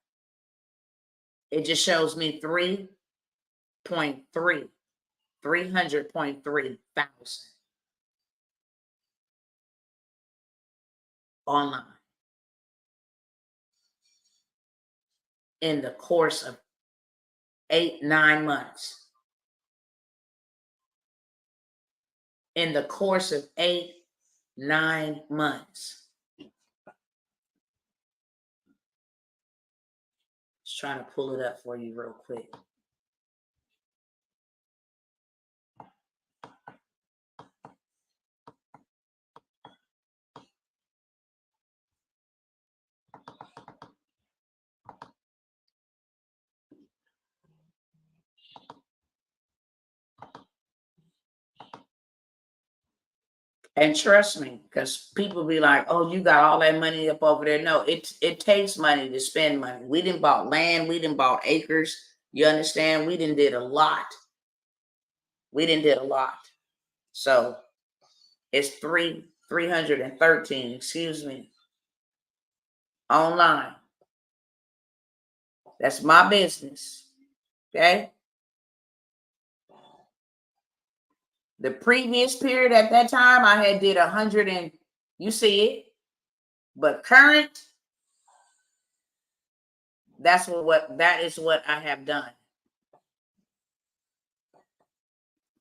It just shows me 3.3, 300.3 thousand online in the course of 8, 9 months. In the course of 8, 9 months. Just trying to pull it up for you real quick. And trust me, because people be like, oh, you got all that money up over there. No, it takes money to spend money. We didn't bought land. We didn't bought acres. You understand? We didn't did a lot. We didn't did a lot. So it's 313, excuse me, online. That's my business. Okay. The previous period at that time, I had did 100 and you see it. But current, that is what I have done.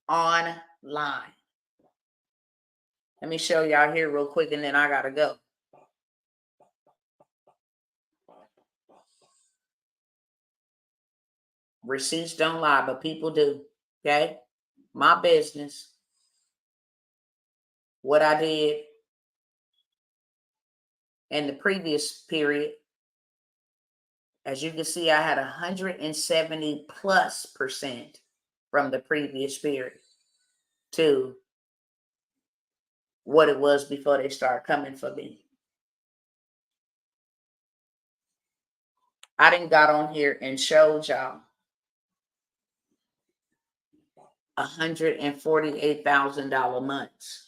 Online. Let me show y'all here real quick and then I gotta go. Receipts don't lie, but people do. Okay. My business. What I did in the previous period. As you can see, I had 170+% from the previous period to what it was before they started coming for me. I didn't got on here and showed y'all $148,000 months,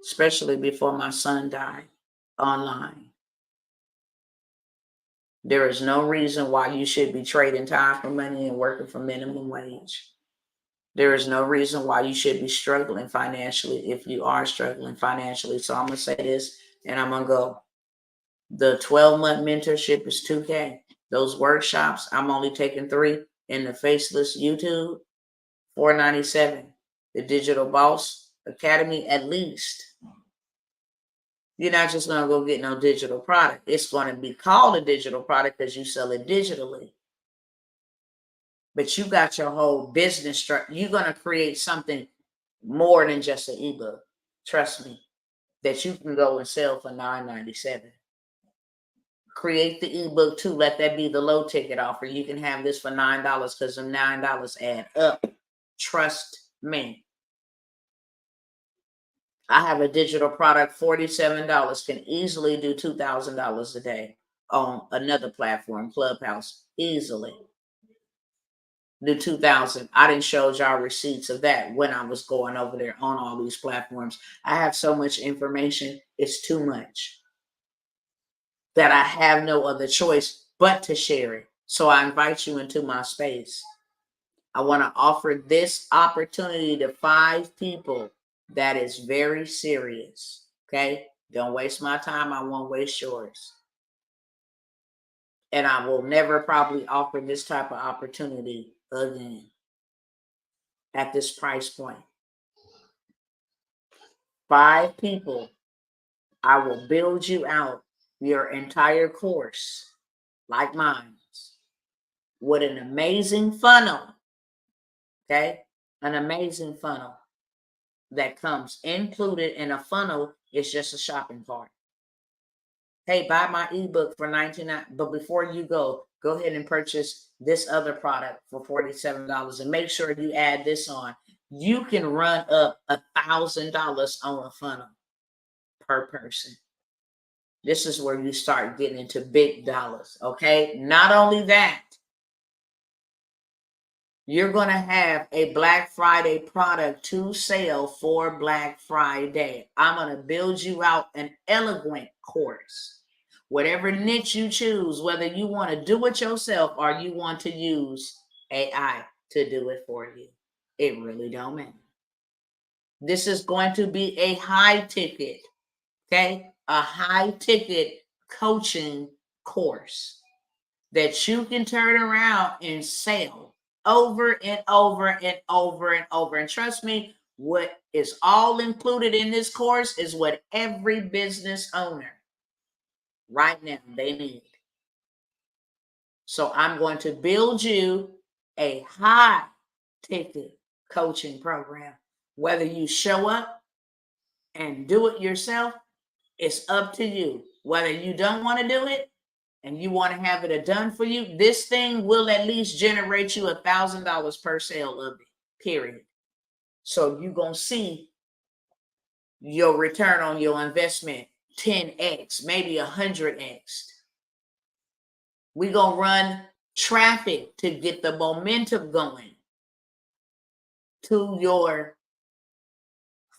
especially before my son died online. There is no reason why you should be trading time for money and working for minimum wage. There is no reason why you should be struggling financially if you are struggling financially. So I'm going to say this and I'm going to go. The 12-month mentorship is $2K. Those workshops, I'm only taking 3 in the Faceless YouTube, $497. The Digital Boss Academy, at least. You're not just going to go get no digital product. It's going to be called a digital product because you sell it digitally. But you got your whole business structure. You're going to create something more than just an ebook. Trust me, that you can go and sell for $9.97. Create the ebook too. Let that be the low ticket offer. You can have this for $9 because them $9 add up. Trust me. I have a digital product, $47, can easily do $2,000 a day on another platform, Clubhouse, easily. Do 2,000. I didn't show y'all receipts of that when I was going over there on all these platforms. I have so much information, it's too much that I have no other choice but to share it. So I invite you into my space. I want to offer this opportunity to 5 people that is very serious. Okay? Don't waste my time. I won't waste yours. And I will never probably offer this type of opportunity again at this price point. 5 people, I will build you out your entire course, like mine, with an amazing funnel. Okay? An amazing funnel that comes included in a funnel is just a shopping cart. Hey, buy my ebook for $99, but before you go ahead and purchase this other product for $47 and make sure you add this on. You can run up $1,000 on a funnel per person. This is where you start getting into big dollars. Okay. Not only that, you're going to have a Black Friday product to sell for Black Friday. I'm going to build you out an eloquent course. Whatever niche you choose, whether you want to do it yourself or you want to use AI to do it for you, it really don't matter. This is going to be a high ticket, okay? A high ticket coaching course that you can turn around and sell over and over and over and over. And trust me, what is all included in this course is what every business owner right now they need. So I'm going to build you a high ticket coaching program. Whether you show up and do it yourself, it's up to you. Whether you don't want to do it and you want to have it done for you, this thing will at least generate you $1,000 per sale of it, period. So you're going to see your return on your investment 10x, maybe 100x. We're going to run traffic to get the momentum going to your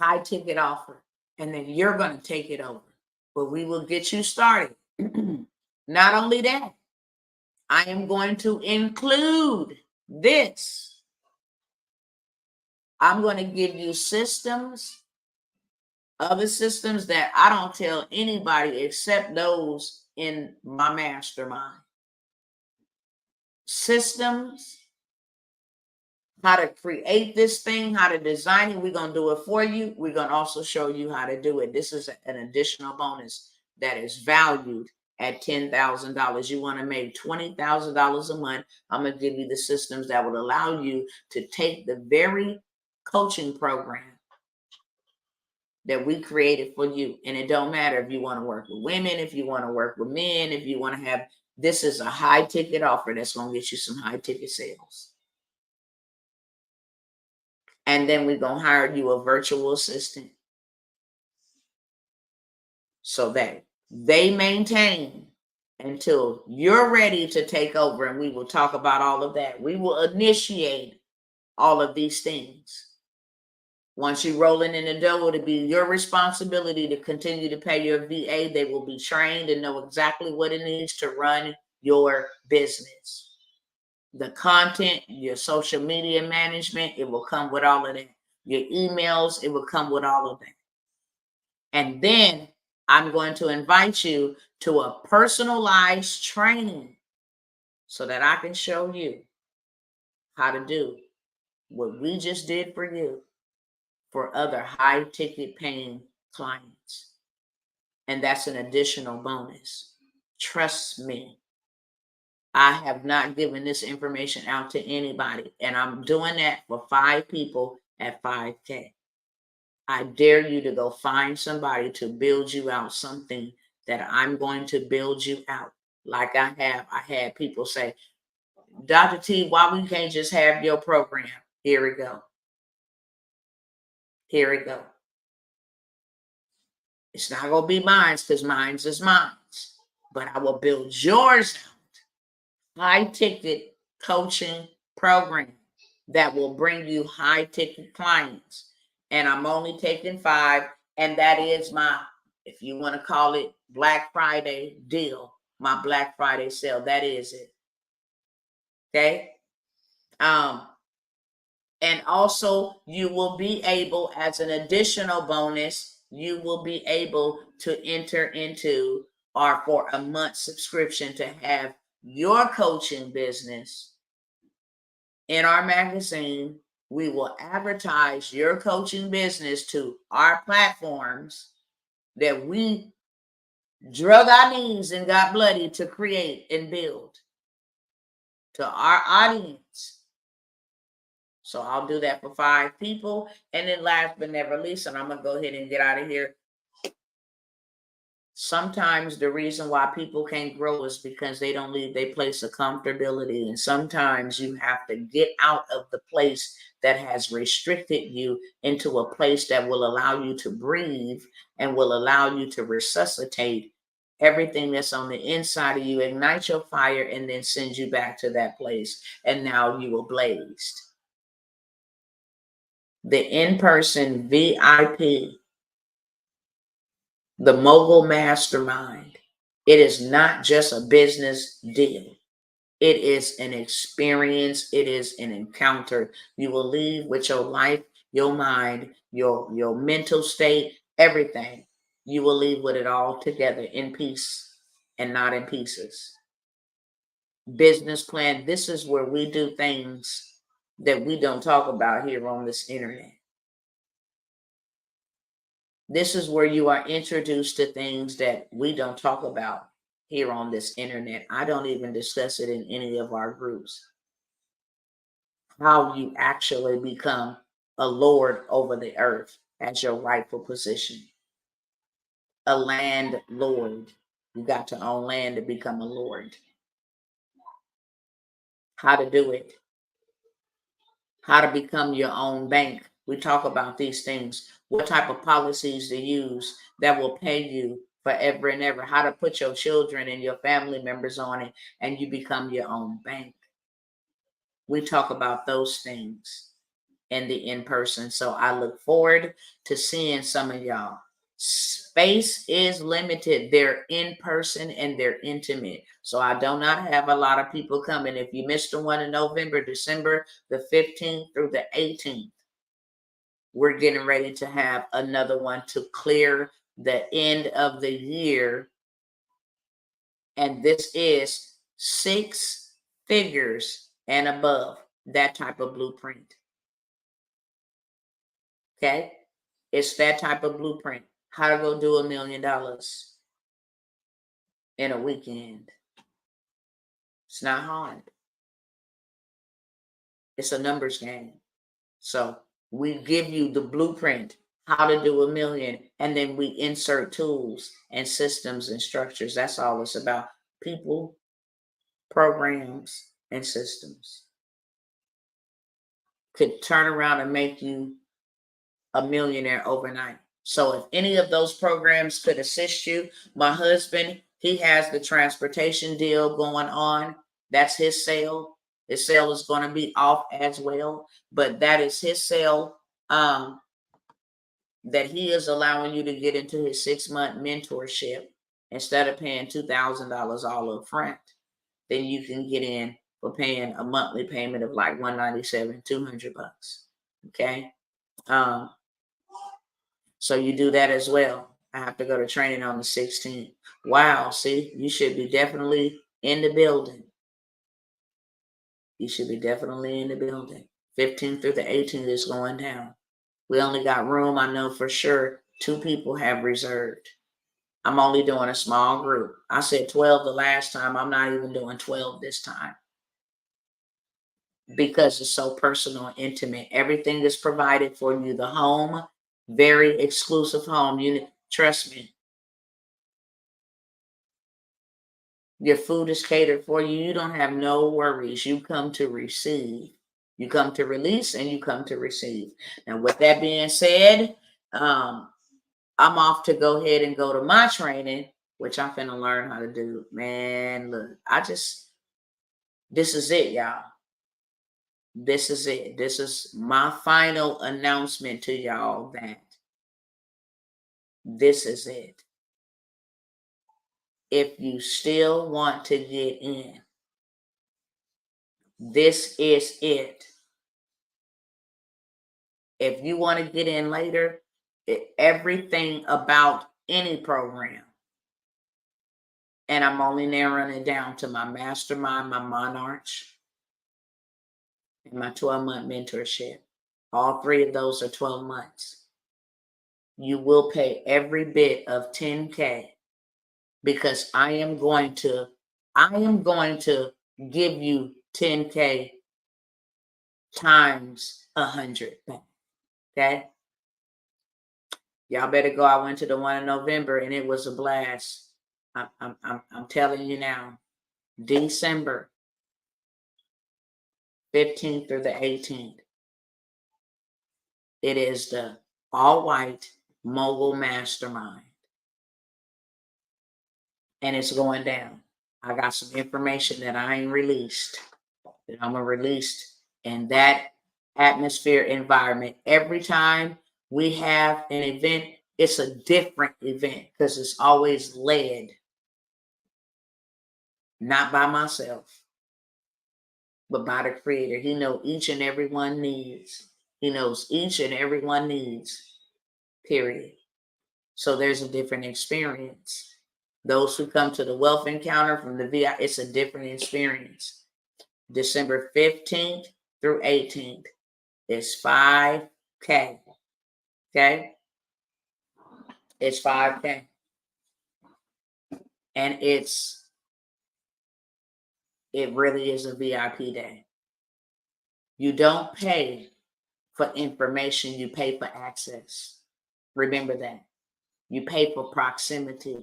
high ticket offer. And then you're going to take it over. But we will get you started. Not only that, I am going to include this. I'm going to give you systems, other systems that I don't tell anybody except those in my mastermind. Systems, how to create this thing, how to design it. We're going to do it for you. We're going to also show you how to do it. This is an additional bonus that is valued at $10,000. You want to make $20,000 a month. I'm going to give you the systems that will allow you to take the very coaching program that we created for you. And it don't matter if you want to work with women, if you want to work with men, if you want to have, this is a high ticket offer that's going to get you some high ticket sales. And then we're going to hire you a virtual assistant so that they maintain until you're ready to take over. And we will talk about all of that. We will initiate all of these things. Once you're rolling in the dough, it'll be your responsibility to continue to pay your VA. They will be trained and know exactly what it needs to run your business. The content, your social media management, it will come with all of that. Your emails, it will come with all of that. And then I'm going to invite you to a personalized training so that I can show you how to do what we just did for you for other high ticket paying clients. And that's an additional bonus. Trust me. I have not given this information out to anybody, and I'm doing that for 5 people at $5K. I dare you to go find somebody to build you out something that I'm going to build you out. Like I had people say, Dr. T, why we can't just have your program? Here we go. Here we go. It's not going to be mine because mine is mine, but I will build yours out. High ticket coaching program that will bring you high ticket clients. And I'm only taking 5. And that is my, if you want to call it Black Friday deal, my Black Friday sale. That is it. Okay. And also you will be able, as an additional bonus, you will be able to enter into, or for a month subscription, to have your coaching business in our magazine. We will advertise your coaching business to our platforms that we drug our knees and got bloody to create and build, to our audience. So I'll do that for 5 people. And then last but never least, and I'm going to go ahead and get out of here. Sometimes the reason why people can't grow is because they don't leave their place of comfortability. And sometimes you have to get out of the place that has restricted you into a place that will allow you to breathe and will allow you to resuscitate everything that's on the inside of you, ignite your fire, and then send you back to that place. And now you are blazed. The in-person VIP, the Mogul Mastermind, it is not just a business deal. It is an experience. It is an encounter. You will leave with your life, your mind, your mental state, everything. You will leave with it all together in peace and not in pieces. business plan. This is where we do things that we don't talk about here on this internet. This is where you are introduced to things that we don't talk about here on this internet. I don't even discuss it in any of our groups. How you actually become a lord over the earth as your rightful position. A landlord. You got to own land to become a lord. How to do it. How to become your own bank. We talk about these things. What type of policies to use that will pay you forever and ever. How to put your children and your family members on it and you become your own bank. We talk about those things in the in-person. So I look forward to seeing some of y'all. Space is limited. They're in person and they're intimate. So I do not have a lot of people coming. If you missed the one in November, December the 15th through the 18th, we're getting ready to have another one to clear the end of the year. And this is 6 figures and above, that type of blueprint. Okay? It's that type of blueprint. How to go do $1 million in a weekend. It's not hard. It's a numbers game. So we give you the blueprint, how to do $1 million, and then we insert tools and systems and structures. That's all it's about. People, programs, and systems could turn around and make you a millionaire overnight. So if any of those programs could assist you, my husband, he has the transportation deal going on. That's his sale. His sale is going to be off as well, but that is his sale that he is allowing you to get into his 6-month mentorship instead of paying $2,000 all up front. Then you can get in for paying a monthly payment of like $197, $200. Okay. So you do that as well. I have to go to training on the 16th. Wow, see, you should be definitely in the building. You should be definitely in the building. 15th through the 18th is going down. We only got room, I know for sure, 2 people have reserved. I'm only doing a small group. I said 12 the last time. I'm not even doing 12 this time. Because it's so personal and intimate. Everything is provided for you. The home, very exclusive home. You trust me. Your food is catered for you. You don't have no worries. You come to receive. You come to release and you come to receive. Now, with that being said, I'm off to go ahead and go to my training, which I'm finna learn how to do. Man, look, this is it, y'all. This is it. This is my final announcement to y'all that this is it. If you still want to get in, this is it. If you want to get in later, everything about any program, and I'm only narrowing it down to my mastermind, my monarch, and my 12-month mentorship. All 3 of those are 12 months. You will pay every bit of $10K because I am going to give you $10K times 100 back. Okay? Y'all better go. I went to the one in November and it was a blast. I'm telling you now. December 15th through the 18th. It is the all-white mogul mastermind. And it's going down. I got some information that I ain't released. That I'm going to release in that atmosphere environment. Every time we have an event, it's a different event because it's always led not by myself, but by the Creator. He knows each and every one needs. He knows each and every one needs, period. So there's a different experience Those who come to the Wealth Encounter from the VI, it's a different experience. December 15th through 18th is 5K. Okay? It's 5K. And it really is a VIP day. You don't pay for information, you pay for access. Remember that. You pay for proximity.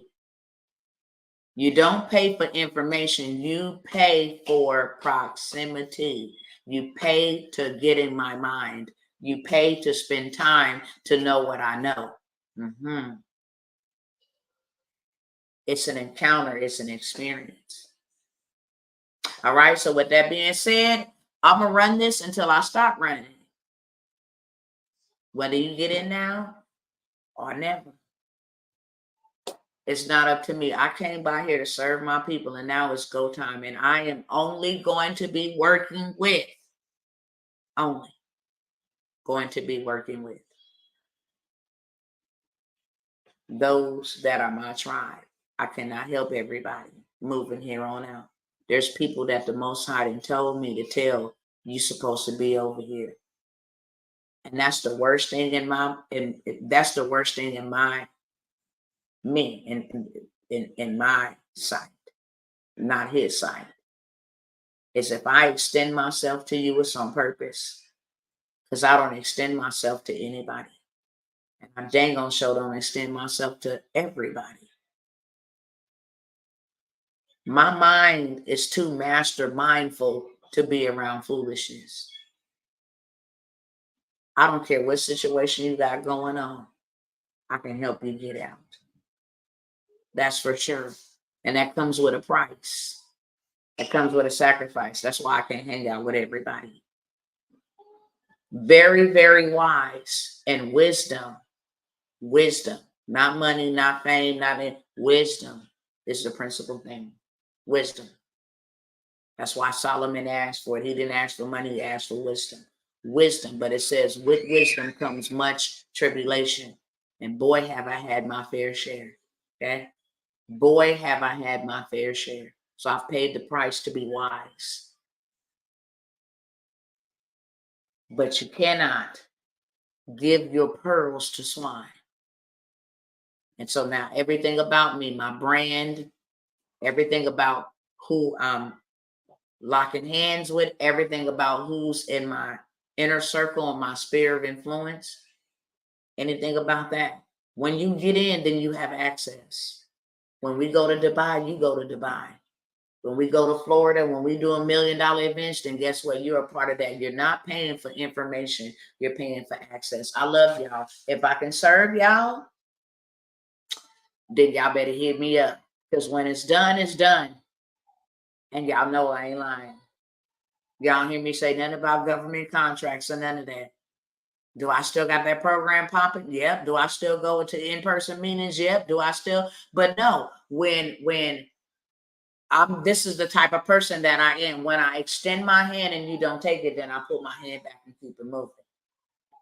You don't pay for information, you pay for proximity. You pay to get in my mind. You pay to spend time to know what I know. It's an encounter, it's an experience. All right, so with that being said, I'm going to run this until I stop running. Whether you get in now or never. It's not up to me. I came by here to serve my people, and now it's go time. And I am only going to be working with, those that are my tribe. I cannot help everybody moving here on out. There's people that the Most High done told me to tell you supposed to be over here. And that's the worst thing in my sight, not his sight, is if I extend myself to you, it's on purpose. Because I don't extend myself to anybody. And I dang on sure don't extend myself to everybody. My mind is too mindful to be around foolishness. I don't care what situation you got going on. I can help you get out. That's for sure. And that comes with a price. That comes with a sacrifice. That's why I can't hang out with everybody. Very, very wise and wisdom. Wisdom. Not money, not fame, wisdom is the principal thing. Wisdom. That's why Solomon asked for it. He didn't ask for money, he asked for wisdom. Wisdom, but it says with wisdom comes much tribulation. And boy, have I had my fair share. Okay? Boy, have I had my fair share. So I've paid the price to be wise. But you cannot give your pearls to swine. And so now everything about me, my brand, everything about who I'm locking hands with, everything about who's in my inner circle and my sphere of influence, anything about that. When you get in, then you have access. When we go to Dubai, you go to Dubai. When we go to Florida, when we do $1 million events, then guess what? You're a part of that. You're not paying for information. You're paying for access. I love y'all. If I can serve y'all, then y'all better hit me up. Because when it's done, it's done. And y'all know I ain't lying. Y'all don't hear me say nothing about government contracts or none of that. Do I still got that program popping? Yep. Do I still go to in-person meetings? Yep. Do I still? But no, when this is the type of person that I am. When I extend my hand and you don't take it, then I put my hand back and keep it moving.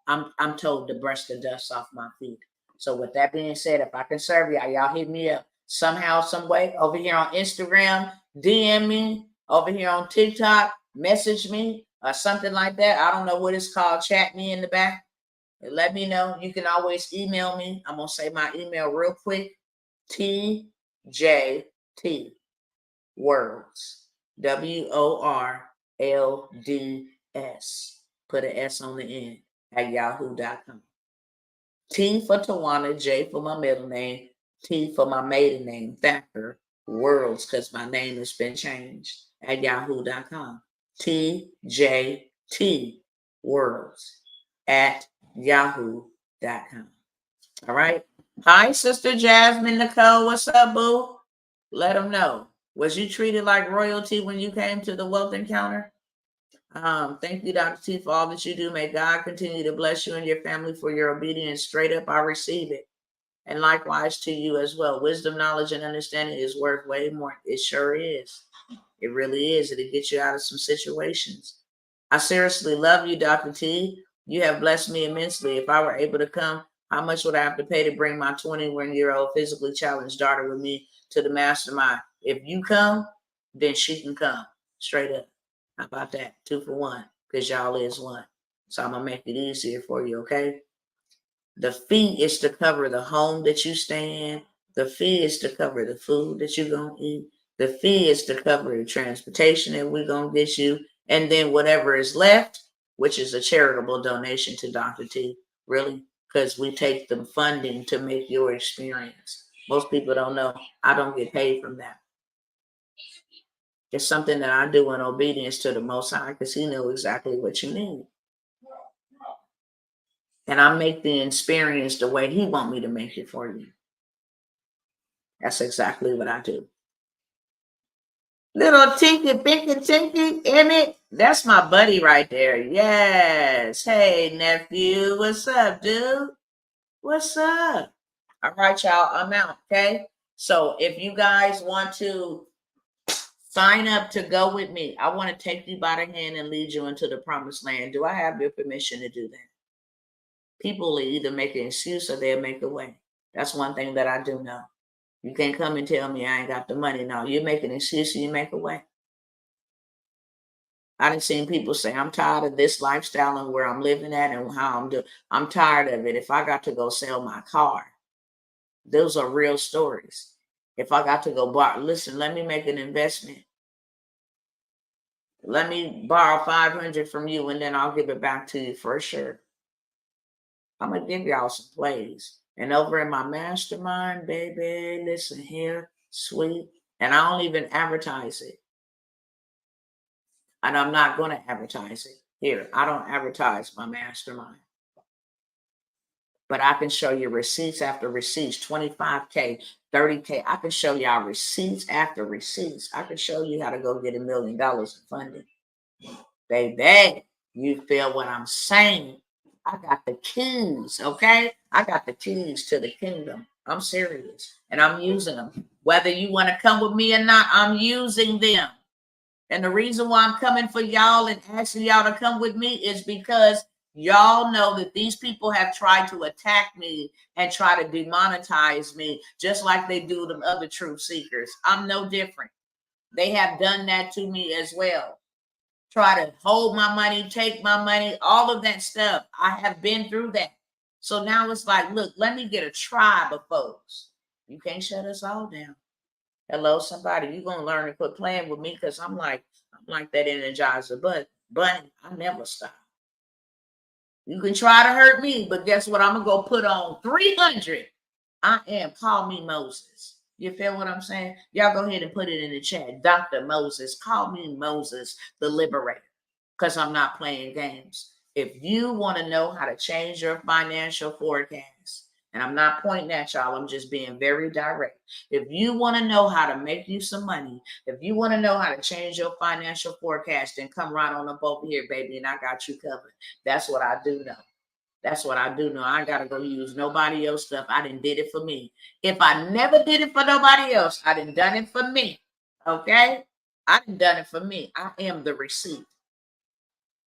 I'm told to brush the dust off my feet. So with that being said, if I can serve y'all hit me up somehow, some way over here on Instagram, DM me over here on TikTok, message me or something like that. I don't know what it's called. Chat me in the back. Let me know. You can always email me. I'm going to say my email real quick. TJT Worlds. WORLDS. Put an S on the end at yahoo.com. T for Tawanna, J for my middle name, T for my maiden name, Thacker, Worlds, because my name has been changed at yahoo.com. TJT Worlds at yahoo.com. All right. Hi, Sister Jasmine Nicole. What's up, boo? Let them know. Was you treated like royalty when you came to the Wealth Encounter? Thank you, Dr. T, for all that you do. May God continue to bless you and your family for your obedience. Straight up, I receive it. And likewise to you as well. Wisdom, knowledge, and understanding is worth way more. It sure is. It really is. It'll get you out of some situations. I seriously love you, Dr. T. You have blessed me immensely. If I were able to come, how much would I have to pay to bring my 21-year-old physically challenged daughter with me to the mastermind. If you come, then she can come straight up. How about that? 2 for 1, because y'all is one. So I'm going to make it easier for you, okay? The fee is to cover the home that you stay in. The fee is to cover the food that you're going to eat. The fee is to cover the transportation that we're going to get you. And then whatever is left, which is a charitable donation to Dr. T, really, because we take the funding to make your experience. Most people don't know I don't get paid from that. It's something that I do in obedience to the Most High, because He knows exactly what you need. And I make the experience the way He want me to make it for you. That's exactly what I do. Little Tinky, Pinky, Tinky, Emmett. That's my buddy right there. Yes. Hey, nephew. What's up, dude? What's up? All right, y'all. I'm out, okay? So if you guys want to sign up to go with me, I want to take you by the hand and lead you into the promised land. Do I have your permission to do that? People will either make an excuse or they'll make a way. That's one thing that I do know. You can't come and tell me I ain't got the money. No, you make an excuse and you make a way. I done seen people say, I'm tired of this lifestyle and where I'm living at and how I'm doing. I'm tired of it. If I got to go sell my car, those are real stories. If I got to go borrow, listen, let me make an investment. Let me borrow 500 from you and then I'll give it back to you for sure. I'm going to give y'all some plays. And over in my mastermind, baby, listen here, sweet. And I don't even advertise it. And I'm not going to advertise it. Here, I don't advertise my mastermind. But I can show you receipts after receipts, 25K, 30K. I can show y'all receipts after receipts. I can show you how to go get $1 million in funding. Baby, you feel what I'm saying? I got the keys, okay? I got the keys to the kingdom. I'm serious. And I'm using them. Whether you want to come with me or not, I'm using them. And the reason why I'm coming for y'all and asking y'all to come with me is because y'all know that these people have tried to attack me and try to demonetize me, just like they do them other truth seekers. I'm no different. They have done that to me as well. Try to hold my money, take my money, all of that stuff. I have been through that. So now it's like, look, let me get a tribe of folks. You can't shut us all down. Hello, somebody. You're gonna learn to quit playing with me because I'm like that Energizer Bunny. I never stop. You can try to hurt me, but guess what? I'm gonna go put on 300. Call me Moses. You feel what I'm saying? Y'all go ahead and put it in the chat. Dr. Moses, call me Moses, the liberator, because I'm not playing games. If you want to know how to change your financial forecast, and I'm not pointing at y'all, I'm just being very direct. If you want to know how to make you some money, if you want to know how to change your financial forecast, then come right on up over here, baby, and I got you covered. That's what I do know. That's what I do know. I gotta go use nobody else stuff. I done did it for me. If I never did it for nobody else, I done done it for me. Okay? I done it for me. I am the receipt.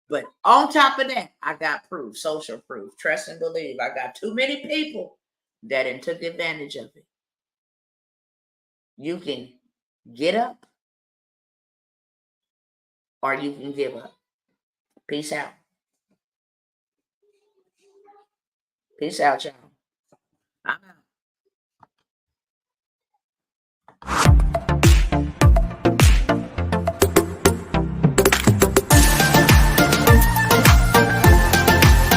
But on top of that, I got proof, social proof, trust and believe. I got too many people that done took advantage of it. You can get up or you can give up. Peace out. Peace out, y'all. I'm out.